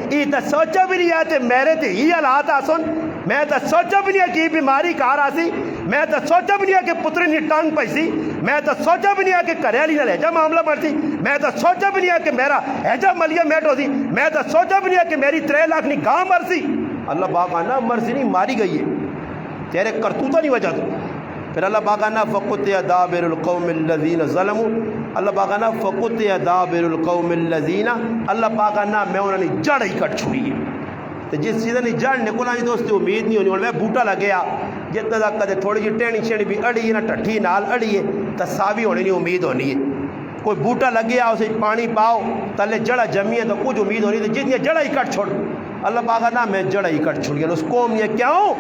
ای تا سوچا بھی نہیں آتے میرے تے ہی حالات آسن میں تا سوچا بھی نہیں کہ بیماری کار آسی میں تا سوچا بھی نہیں کہ پتری نہیں ٹانگ پیسی میں تا سوچا بھی نہیں کہ کریالی نہ لہجہ معاملہ مرسی میں تا سوچا بھی نہیں کہ میرا ہیجا ملیہ میٹ ہو سی میں تا سوچا بھی نہیں کہ میری 3 لاکھ نہیں گاں مرسی اللہ پاک آنا مرسی نہیں ماری گئی ہے تیرے کرتوتا نہیں وجہ تو پھر اللہ پاک آنا فقطع دابر القوم الذین ظلموا اللہ پاک آنا فقطع دابر القوم الذین اللہ پاک آنا میں انہوں نے جڑ ہی کٹ چھوڑی ہے تو جس چیزیں نہیں جڑ نکلا نہیں دوستی امید نہیں ہونی اور میں بوٹا لگیا جتنا تک کدے تھوڑی جی ٹینی شینی بھی اڑی ہے نا ٹھٹھی نال اڑی ہے تصابی ہونی نہیں امید ہونی ہے کوئی بوٹا لگیا اسے پانی پاؤ تلے جڑا جمی ہے تو کچھ امید ہونی تو جتنی جڑا ہی کٹ چھوڑ اللہ پاک نا میں جڑا ہی کٹ چھوڑ گیا اس قوم نے کیوں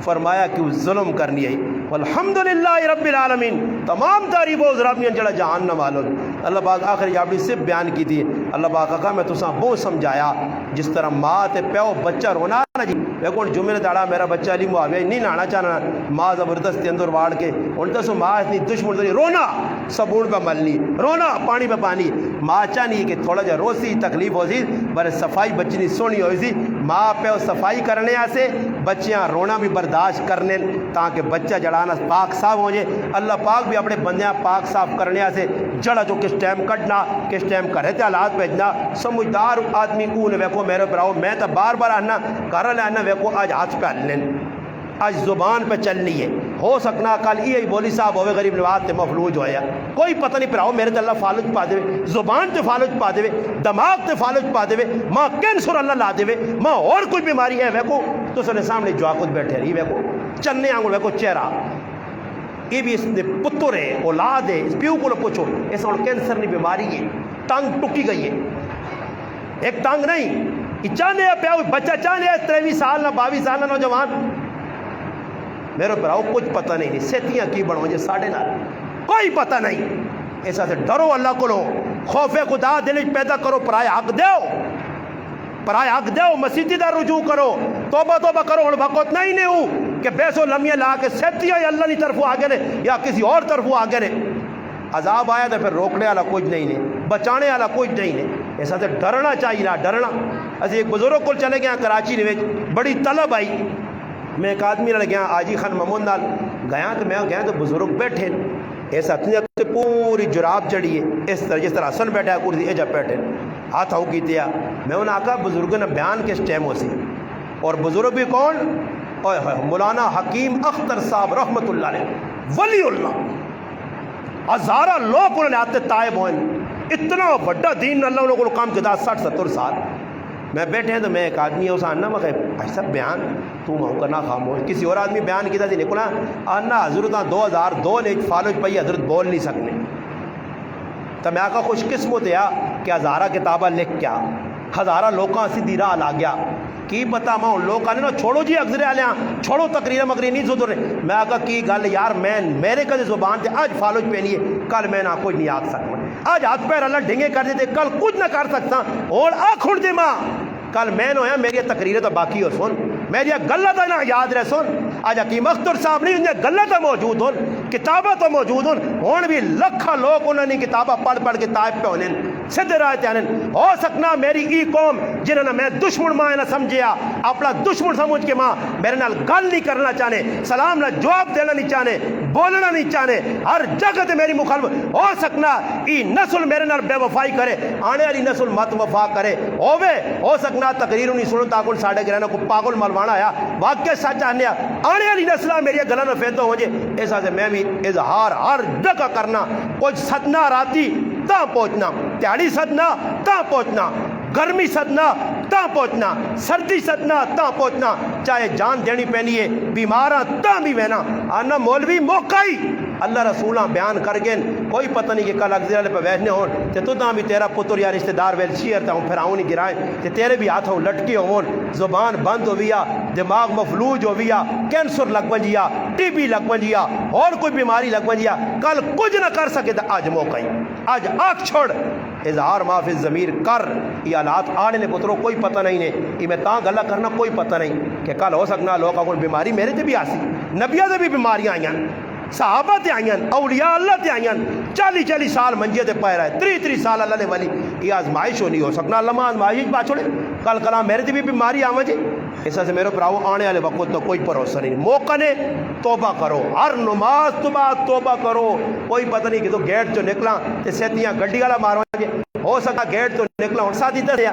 فرمایا کہ ظلم کرنی ہے والحمدللہ رب العالمین تمام تعریف و رب نے جڑا جہنم والوں اللہ پاک آخری آپ نے صرف بیان کی تھی اللہ پاک کہا میں تساں وہ سمجھایا جس طرح ماں تے پیو بچہ رونا نا جی دیکھو جمعے داڑا میرا بچہ علی معاویہ نہیں نانا چاہنا ماں زبردستی اندر واڑ کے ان تو ماں اتنی دشمن دری رونا صابون پہ ملنی رونا پانی پہ پانی ماں چاہنی کہ تھوڑا جا روسی تکلیف ہو سی پر صفائی بچی نہیں سونی ہوئی سی ماں پیو صفائی کرنے سے بچیاں رونا بھی برداشت کرنے تاکہ بچہ جڑانا پاک صاف ہو جائے اللہ پاک بھی اپنے بندیاں پاک صاف کرنے سے جڑا جو کس ٹائم کٹنا کس ٹائم کرے تے حالات بھیجنا سمجھدار آدمی اون ویکو میرے براؤ میں تو بار بار آنا کر لینا ویکو آج ہاتھ پہ لین آج زبان پہ چلنی ہے ہو سکنا کل یہ بولی صاحب ہوئے غریب نواز تے مفلوج ہویا کوئی پتہ نہیں پراؤ میرے تے اللہ فالج پا دے زبان تے فالج پا دے دماغ تے فالج پا دے ماں کینسر اللہ لا دے ماں اور کوئی بیماری ہے ویکو تو سنے سامنے جو خود بیٹھے رہی ویکو چنے آنگل ویکو چہرہ یہ بھی اس نے پتر ہے اولاد ہے اس پیو کو پوچھو اس اور کینسر نہیں بیماری ہے ٹانگ ٹکی گئی ہے ایک ٹانگ نہیں چاہنے پیاؤ بچہ چاہنے 23 سال نہ 22 سال نہ نوجوان میرے پراؤ کچھ پتہ نہیں سیتیاں کی بڑھو جے ساڑھے نہ کوئی پتہ نہیں ایسا سے ڈرو اللہ کو لو خوف خدا دل پیدا کرو پرائے حق دیو مسیدی دا رجوع کرو توبہ کرو اور بھکوت نہیں ہوں کہ بیسو لمحے لا کے سیتیاں یا اللہ کی طرف آگے نے یا کسی اور طرف آگے نے عذاب آیا تو پھر روکنے والا کچھ نہیں نے بچانے والا کچھ نہیں نے ایسا سے ڈرنا چاہیے نہ ڈرنا اسی ایک بزرگ کو چلے گیا کراچی نے بڑی طلب آئی میں ایک آدمی لڑ گیا آجی خان محمود نال گیا تو میں گیا تو بزرگ بیٹھے ایسا اتنی پوری جراب چڑھی ہے اس طرح جس طرح حسن بیٹھا ہے کرسی ایجا بیٹھے ہاتھ ہو کی دیا میں انہوں نے کہا بزرگ نے بیان کس ٹائم ہو سی اور بزرگ بھی کون مولانا حکیم اختر صاحب رحمت اللہ علیہ ولی اللہ ہزارہ لوگ انہوں نے آتے تائب ہوئے اتنا بڑا دین اللہ انہوں کو کام کیا 60-70 سال میں بیٹھے ہیں تو میں ایک آدمی ہے اسے آنا میں ایسا بیان تو ماں کرنا خاموش کسی اور آدمی بیان کیا تھا نکلا آنا حضرت 2002 نے فالج پئی حضرت بول نہیں سکنے تو میں آقا خوش قسمت ہے کہ ہزارہ کتابہ لکھ کیا ہزارہ لوکاں سیدھی راہ لا گیا کی پتا ماں لوگ آنے نا چھوڑو جی اگزرے آلے چھوڑو تقریر مقریر نہیں زدر میں آقا کی گل یار میں میرے کدے زبان تے آج فالج پہ نہیں ہے کل میں نہ کچھ نہیں آگ سکتا آج ہاتھ پیر اللہ ڈھنگے کر دیتے کل کچھ نہ کر سکتا اور آنکھڑ دے ماں کل میں نو ہے میری تقریر تو باقی ہو سن میری گلہ نہ یاد رہ سن آج حکیم اختر صاحب نہیں انہیں گلہ تو موجود ہون کتابہ تو موجود ہون بھی لکھا لوگ انہوں نے کتابہ پڑھ کے تائب پہ ہونے سیدھے راہ تے آنے ہو سکنا میری ای قوم جنہوں نے میں دشمن ماں نہ سمجھیا اپنا دشمن سمجھ کے ماں میرے نال گل نہیں کرنا چاہنے سلام نہ جواب دینا نہیں چاہنے بولنا نہیں چاہنے ہر جگہ تے میری مخالف ہو سکنا ای نسل میرے نال بے وفائی کرے آنے والی نسل مت وفا کرے ہو سکنا تقریر نہیں سنو تاکہ ساڑھے گرانا کو پاگل ملوانا آیا واقع سچ آنے آنے والی نسلہ میری گلہ نہ فیدہ ہو جائے ایسا سے میں بھی اظہار ہر جگہ کرنا کچھ صدنا راتی تا پہنچنا تیاری صدنا تا پہنچنا گرمی صدنا تا پہنچنا سردی صدنا تا پہنچنا چاہے جان دینی پینی ہے بیماراں تا بھی بہنا آنا مولوی موقع ہی اللہ رسولہ بیان کر گئے کوئی پتہ نہیں کہ کل اگزیر والے پہ بیٹھنے ہون تے تو بھی تیرا پتر یا رشتہ دار ویل شیئر تا ہوں پھر آؤں نہیں گرائیں تے تیرے بھی ہاتھوں لٹکے ہون زبان بند ہویا دماغ مفلوج ہویا کینسر لگ بنجیا ٹی بی لگ بنجیا اور کوئی بیماری لگ بنجیا کل کچھ نہ کر سکے تو آج موقع ہی آج آنکھ چھوڑ اظہار معافی ضمیر کر یہ حالات آنے نے پتروں کوئی پتہ نہیں نے یہ میں تاں گلہ کرنا کوئی پتہ نہیں کہ کل ہو سکنا لوگ کوئی بیماری میرے تے بھی آسی نبیہ تے بھی بیماریاں آئیاں صحابہ تے آئیاں اولیاء اللہ تے آئیاں 40 سال منجے تے پائے رہے 30 سال اللہ نے والی یہ آزمائش ہو نہیں ہو سکنا اللہ آزمائش با چھوڑے کل کلام میرے تے بھی بیماری آواں جے ایسا سے میرے پراؤ آنے والے وقت تو کوئی بھروسہ نہیں موقع نے توبہ کرو ہر نماز تو بعد توبہ کرو کوئی پتہ نہیں کہ تو گیٹ جو نکلا تے سیتیاں گڈی والا مارواں جے ہو سکا گیٹ تو نکلا ہوں ساتھ ہی دیا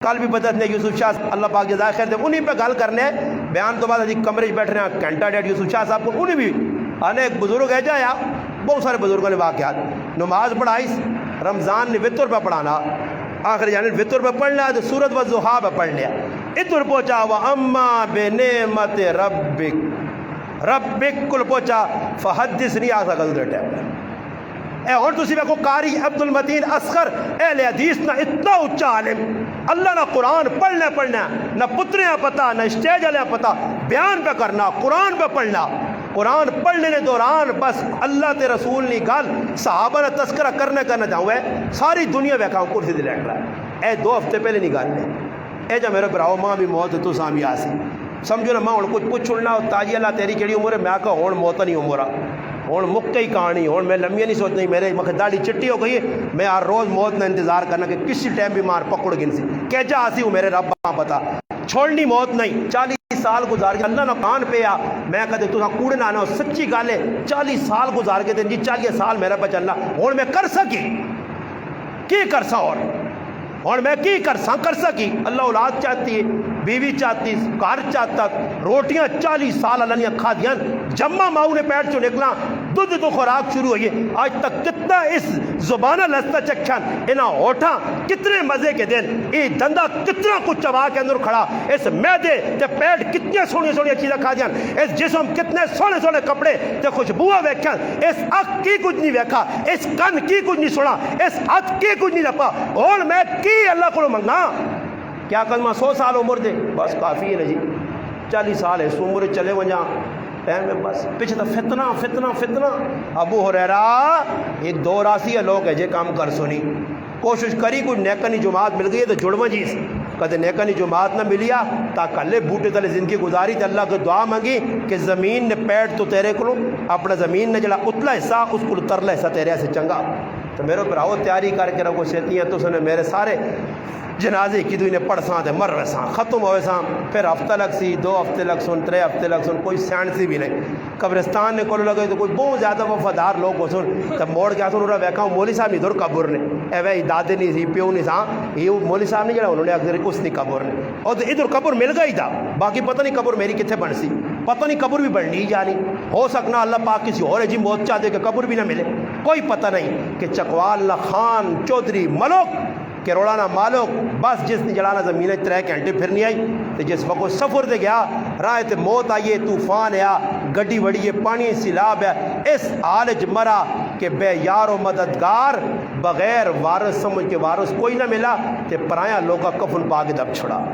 کل بھی بدت نے یوسف شاہ اللہ پاک جزائے خیر دے انہیں پہ گل کرنے بیان تو بعد ابھی کمرے بیٹھ رہے ہیں گھنٹہ ڈیڑھ یوسف شاہ صاحب کو انہیں بھی آنے ایک بزرگ ہے جایا بہت سارے بزرگوں نے واقعات نماز پڑھائی رمضان نے وطر پہ پڑھانا آخر یعنی وطر پہ پڑھ لیا تو سورت والضحیٰ پہ پڑھ لیا ادھر پہنچا وَأَمَّا بِنِعْمَتِ رَبِّكَ کل پہنچا فحدثنی آسا گزر ٹائم اے اور تسی میں کو قاری عبد المتین اصغر اہل حدیث نہ اتنا اچھا عالم اللہ نہ قرآن پڑھنا نہ پتریاں پتا نہ اسٹیج والے پتا بیان پہ کرنا قرآن پہ پڑھنا قرآن پڑھنے کے دوران بس اللہ تے رسول نہیں گل صحابہ نے تذکرہ کرنے کا نہ جاؤں ہے ساری دنیا ویکھا کرسی دے لیٹ رہا ہے اے 2 ہفتے پہلے نہیں گل ہے اے جا میرے براؤ ماں بھی موت تو سامی آسی سمجھو نا ماں ہوں کچھ پوچھنا تاجی اللہ تیری کیڑی عمر ہے میں کہا ہون موت نہیں عمرہ ہوں مکے ہی کہانی ہوں میں لمبی نہیں سوچنی میرے مکھ داڑھی چٹی ہو گئی ہے میں ہر روز موت نے انتظار کرنا کہ کسی ٹائم بیمار پکڑ گن سی کہ جا آسی ہوں میرے رب پتا چھوڑنی موت نہیں 40 سال گزار کے اللہ نہ کان پہ آ میں کہتے تو کوڑے نہ آنا سچی گل ہے 40 سال گزار کے جی 40 سال میرا پہ چلنا ہوں میں کر سکی کی کرسا اور میں کی کر سکی اللہ اولاد چاہتی ہے بیوی چاہتی گھر چاہتا روٹیاں 40 سال اللہ نے کھا دیا جمع ماؤں نے پیٹ چو نکلا دودھ تو خوراک شروع ہوئی ہے آج تک کتنا اس زبانہ لستا چکھن انہاں ہوٹھاں کتنے مزے کے دن یہ دندہ کتنا کچھ چبا کے اندر کھڑا اس میدے تے پیٹ کتنے سونی چیزیں کھا دیا اس جسم کتنے سونے کپڑے تے خوشبوہ ویکھن اس اک کی کچھ نہیں ویکھا اس کن کی کچھ نہیں سنا اس ہاتھ کی کچھ نہیں رپا اور میں کی اللہ کو منگا کیا قدمہ 100 سال عمر دے بس کافی ہے جی 40 سال ہے سو عمر چلے وجہ ٹائم میں بس پیچھے تو فتنہ ابو ہریرہ ایک دو راسی ہے لوگ ہے جے کام کر سنی کوشش کری کوئی نیکنی جماعت مل گئی ہے تو جڑواں جیس کہتے نیکنی جماعت نہ ملیا تاکہ اللہ بوٹے تلے زندگی گزاری تو اللہ کو دعا مانگی کہ زمین نے پیٹ تو تیرے کو اپنا زمین نے جڑا اتلا حصہ اس کو ترلا حصہ تیرے سے چنگا تو میرے پراؤ تیاری کر کے رکھو سیتیاں تو سنے میرے سارے جنازے کی دوئی نے پڑھ ساں تے مر رہے ساں ختم ہوئے ساں پھر ہفتہ لگ سی 2 ہفتے لگ سن 3 ہفتے لگ سن کوئی سینسی بھی نہیں قبرستان نے کولو لگے تو کوئی بہت زیادہ وفادار لوگ ہو سن تب موڑ کے آسن انہوں نے ویکھا مولوی صاحب نہیں دور قبر نے اے وے دادے نہیں سی پیو نہیں ساں یہ مولوی صاحب نہیں جڑا انہوں نے اکثر اس نہیں قبر نے اور ادھر قبر مل گئی تھا باقی پتہ نہیں قبر میری کتنے بن سی پتہ نہیں قبر بھی بڑھنی جانی ہو سکنا اللہ پاک کسی اور جی موت چاہ دے کہ قبر بھی نہ ملے کوئی پتہ نہیں کہ چکوال خان چودھری ملک کروڑانہ مالک بس جس نے جڑانا زمینیں 3 گھنٹے پھرنی آئی تو جس وقت سفر دے گیا راہ تے موت آئیے طوفان ہے گڈی وڑی ہے پانی سیلاب ہے اس حالج مرا کہ بے یار و مددگار بغیر وارث سمجھ کے وارث کوئی نہ ملا تے پرایا لوگا کفن پا کے دب چھڑا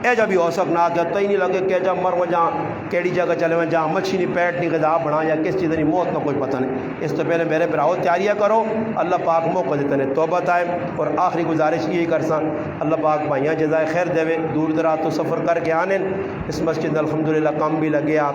اے جب بھی ہو سکنا کہ تو ہی نہیں لگے کہ جب مر جہاں کیڑی جگہ چلے ہوئے جہاں مچھی نہیں پیٹ نہیں غذا بنا یا کس چیز نہیں موت کا کوئی پتہ نہیں اس تو پہلے میرے پراؤ تیاریاں کرو اللہ پاک موقع دیتے ہیں توبہ تائم اور آخری گزارش یہی کرساں اللہ پاک بھائیاں جزائے خیر دے دور دراز تو سفر کر کے آنے اس مسجد الحمدللہ کام بھی لگے آپ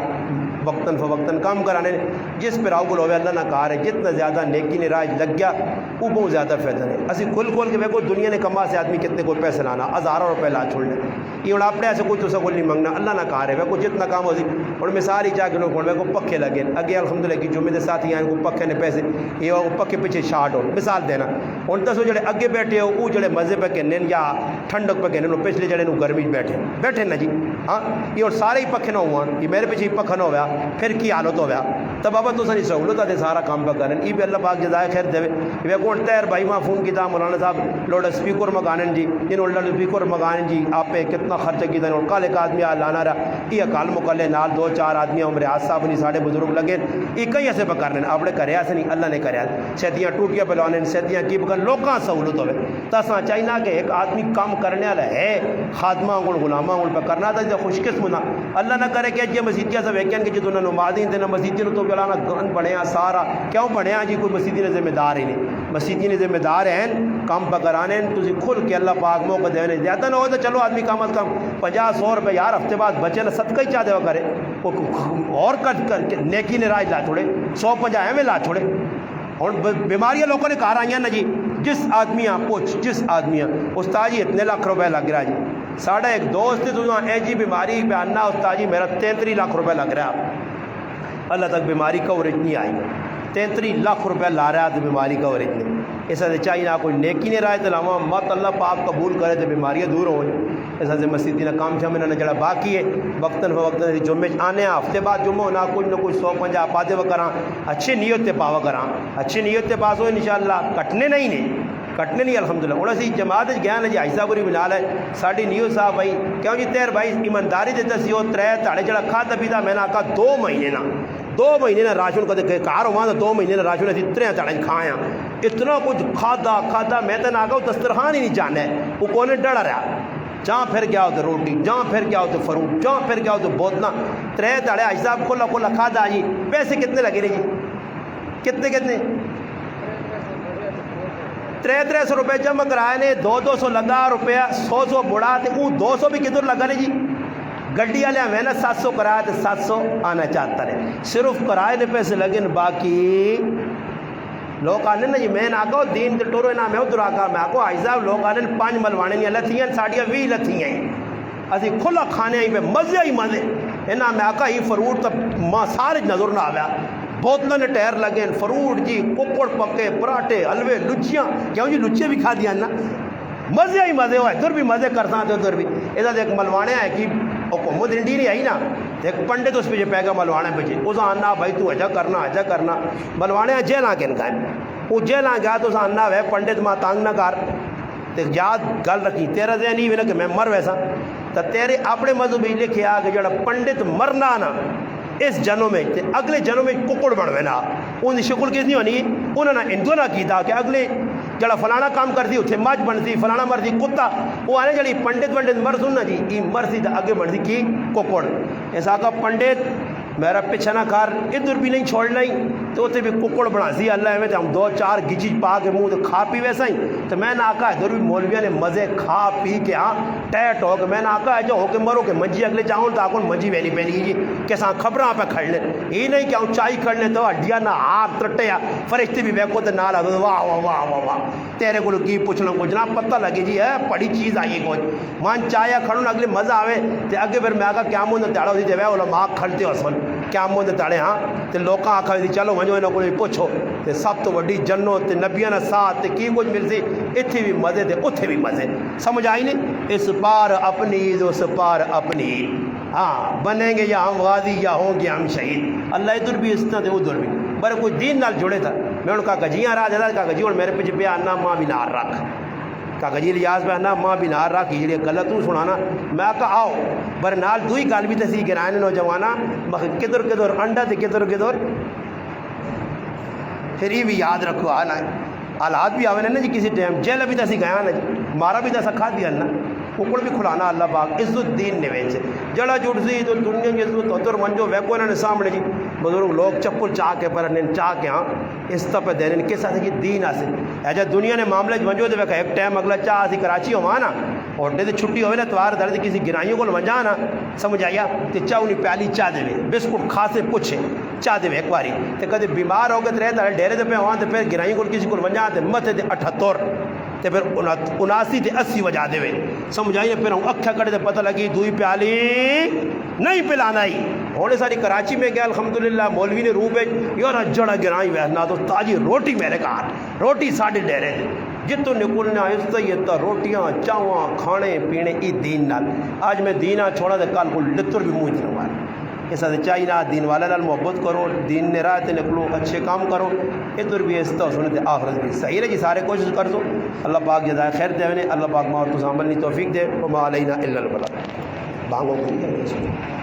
وقتاً فوقتاً کام کرانے جس پہ راؤ گل ہوئے اللہ نہ کہا رہے جتنا زیادہ نیکی نے راج لگ گیا وہ بہت زیادہ فائدہ ہے. اسی کھل کھول کے دیکھو دنیا نے کما سے آدمی کتنے کوئی پیسے لانا ہزاروں روپے لا چھوڑنے یہ ہوں اپنے ایسے کوئی تو سکول نہیں منگنا اللہ نہ کہا رہے وے کو جتنا کام ہو سی اور مثال ہی چاہ کے لوگ کو پکھے لگے اگے الحمدللہ کی جمعے کے ساتھ ہی آئیں کو پکھے نے پیسے یہ وہ پکھے پیچھے شارٹ ہو مثال دینا ہوں دسو جڑے اگے بیٹھے ہو وہ جڑے مزے پہ کہنے یا ٹھنڈک پہ کہنے پچھلے جڑے گرمی بیٹھے نا جی ہاں یہ اور سارے ہی پکھے نہ ہوا یہ میرے پیچھے ہی پکھا نہ ہوا پھر کی حالت ہوا تب بابا تو ساری سہولت آتے سارا کام پہ کریں یہ بھی اللہ پاک جزائے خیر دے وے کون تیر بھائی وہاں فون کیا مولانا صاحب لوڈ اسپیکر منگانے جی جنہوں لوڈ اسپیکر منگانے جی آپ پہ کتنا خرچہ کیا اور کل ایک آدمی لانا رہا یہ کال مکلے نال 2-4 آدمی عمر آج صاحب نہیں ساڑھے بزرگ لگے یہ کئی ایسے پہ کرنے اپنے کریا سے نہیں اللہ نے کریا سیدیاں ٹوٹیاں پہ لوانے سیدیاں کی پکڑ لوگاں سہولت ہوئے تساں چاہیے کہ ایک آدمی کام کرنے والا ہے خادمہ انگل غلامہ انگل پہ کرنا تھا خوش قسم نہ اللہ نہ کرے کہ یہ مسیدیاں سے ویکین کہ جتنا نمازین دینا مسیدی نے تو بلانا گن بڑھیا سارا کیوں بڑھیا جی کوئی مسیدی نے ذمہ دار ہی نہیں مسیدی نے ذمہ دار ہیں کام پہ کرانے تھی کھل کے اللہ پاک موقع دینے زیادہ نہ ہو تو چلو آدمی کم از کم 50-100 روپے یار ہفتے بعد بچے نا صدقہ ہی چاہ دے کرے اور کر نیکی نے راج لا چھوڑے 150 میں لا چھوڑے اور بیماریاں لوگوں نے کہا رہی ہیں نا جی جس آدمیاں پوچھ جس آدمیاں استاد جی اتنے لاکھ روپے لگ رہا جی ساڑھا ایک دوست تو اے جی بیماری پہ آنا استاد جی میرا 33 لاکھ روپے لگ رہا اللہ تک بیماری کوریج نہیں آئی 33 لاکھ روپے لا رہا تو بیماری کوریج نہیں ایسا سے چاہیے نہ کوئی نیکی نہیں رائے تو لاما مت اللہ پاک قبول کرے تو بیماریاں دور ہو ایسا سے مسیدی نہ کام شامل نہ جڑا باقی ہے وقتاً فوقتاً جمعے آنے ہفتے بعد جمعہ نہ کچھ 150 پادے وہ کراں اچھی نیت تے پاوا کراں اچھی نیت تے پاس ہو انشاءاللہ کٹنے نہیں الحمدللہ اور اسی جماعت گیا نا جی حائزہ بری ملال ہے ساڑی نیو صاحب بھائی کیوں جی تیر بھائی ایمانداری دے دسی ہو 3 تاڑے جڑا کھاتا پیتا میں نے آکا 2 مہینے نا راشن کدے کار ہوا تو 2 مہینے نا راشن اسی 3 تاڑے کھایا اتنا کچھ کھادا میں تو نہ آگا دسترخوان ہی نہیں جانا ہے وہ کونے ڈڑا رہا جہاں پھر گیا ہوتے روٹی جہاں پھر گیا ہوتے فروٹ جہاں پھر گیا ہوتے بوتنا 3 تاڑے حاج صاحب کھلا کھادا جی پیسے کتنے لگے رہے جی کتنے 300 روپے جمع کرائے نے 200 لگا روپیہ 100 بڑھا تو وہ 200 بھی کدھر لگا نہیں جی گڈی والے میں نے 700 کرایہ تو 700 آنا چاہتا رہے صرف کرائے نے پیسے لگے باقی لوگ آنے نا جی میں نہ آگا دین تے ٹورو نہ میں ادھر آگا میں آگا حاج صاحب لوگ آنے 5 ملوانے نہیں لتھیاں ساڑیاں 20 لتھیاں اسی کھلا کھانے آئی پہ مزے ہی مزے انہاں میں آگا ہی فروٹ تو سارے نظر نہ آیا بوتلوں نے ٹائر لگے فروٹ جی ککڑ پکے پراٹھے حلوے لچیاں کیوں جی لچے بھی کھا دیا نا مزے ہی مزے ہوئے ادھر بھی مزے کرتا تھے ادھر بھی ادھر ایک ملوانے ہے کہ حکومت انڈی نہیں آئی نا ایک پنڈت اس پہ پہ گا ملوانے پہ اس آنا بھائی تو اجا کرنا ملوانے جیل آ کے گائے وہ جیل آ گیا تو آنا ہے پنڈت ماں تانگ نہ کر یاد گل رکھی تیرا ذہن نہیں ہونا کہ میں مر ویسا تو تیرے اپنے مذہب ہی لکھے آ کہ جڑا پنڈت مرنا نا اس جنم میں اگلے جنم میں ککڑ بڑھوے نا ان کی شکل کس نہیں ہونی انہوں نے ہندو نہ کیتا کہ اگلے جڑا فلانا کام کرتی اتنے مجھ بنتی فلانا مرضی کتا وہ آنے جڑی پنڈت مرض ہوں نا جی یہ مرضی تو اگے بنتی کی ککڑ ایسا کا پنڈت میرا پیچھے نہ کر ادھر بھی نہیں چھوڑنا ہی تو اتنے بھی ککڑ بنا سی اللہ میں ہم 2-4 گچی پا کے منہ تو کھا پی ویسا ہی تو میں نے آکا ادھر بھی مولویاں نے مزے کھا پی کے ہاں ٹیٹ ہو کے میں نے آکا جو ہو کے مرو کہ منجی اگلے چاہوں تو آکن منجی وینی پہنی جی کیسا خبراں پہ کھڑ لیں یہ نہیں کہ ہوں چائی کھڑ لیں تو ہڈیاں نہ آگ ترٹے فرشتے بھی بیکو تو نال آدھو واہ واہ واہ واہ واہ تیرے کو کی پوچھنا کچھ نہ پتہ لگے جی ہے بڑی چیز آئی کچھ مان چایا کھڑوں اگلے مزہ آوے تو اگے پھر میں آکا کیا مون تیڑا ہوتی جب علماء کھڑتے ہو سن کیا مون تاڑے ہاں تو لوکاں آکھا دی چلو ونجو انہوں کو پوچھو تے سب تو وڈی جنت تے نبیاں نے ساتھ تے کی کچھ ملسی اتھے بھی مزے تے اتھے بھی مزے سمجھ آئی نہیں اس پار اپنی عید اس پار اپنی ہاں بنیں گے یا ہم غازی یا ہوں گے ہم شہید اللہ ادھر بھی اس طرح ادھر بھی بر کوئی دین نال جڑے تھا میں ان کا گجیاں راج ادا کا گجی اور میرے پیچھے پہ آنا ماں بھی نار رکھ کا گجی لیاز پہ آنا ماں بھی نار رکھ یہ غلط ہوں سنانا میں کہا آؤ بر نال دوئی گال بھی تسی گرائن نوجوانا کدھر انڈا تے کدھر پھر یہ بھی یاد رکھو آنا حالات بھی آوے نا جی کسی ٹائم جیل بھی تسی گیا نا جی مارا بھی تسا کھا دیا نا ککڑ بھی کھلانا اللہ پاک عزت دین نے ویچے جڑا جڑ سی تو دنیا کی عزت اتر منجو ویکو انہوں نے سامنے جی بزرگ لوگ چپل چاہ کے پر انہیں چاہ کے ہاں اس طرح دینے کس آتے جی دین آسے ایجا دنیا نے معاملے منجو دے ویکا ایک ٹائم اگلا چاہ آسی کراچی ہو نا ہوٹے سے چھٹی ہوئے نا توار درد کسی گرائیوں کو ونجا نا سمجھ آیا تو چاہ انہیں پیالی چاہ دے بسکٹ کھاسے پوچھے چاہ دے ایک باری تو کدے بیمار ہو گئے رہتا ہے ڈیرے دے پہ وہاں تو پھر گرائیوں کو کسی کو ونجا تو مت دے 78 تو پھر 79 تے 80 وجہ دے سمجھ آئی پھر ہوں اکھا کڑے تو پتہ لگی دوئی پیالی نہیں پلانا ہی ہونے ساری کراچی میں گیا الحمدللہ مولوی نے روح یار جڑا گرائی ویسنا تو تازی روٹی میرے کار روٹی ساڑھے ڈیرے جتوں نکلنا اس تو یہ تو روٹیاں چاواں کھانے پینے ای دین نال آج میں دینہ چھوڑا تو کل کو لطر بھی منہ نہیں مارا اس سے چاہیے نا دین والا نال محبت کرو دین نے راہ تے نکلو اچھے کام کرو ادھر بھی اس تو سنت آخرت بھی صحیح ہے جی سارے کوشش کر دو اللہ پاک جزائے خیر دے اللہ پاک ما اور تو عمل نہیں توفیق دے وما علینا الا البلاغ بانگو کو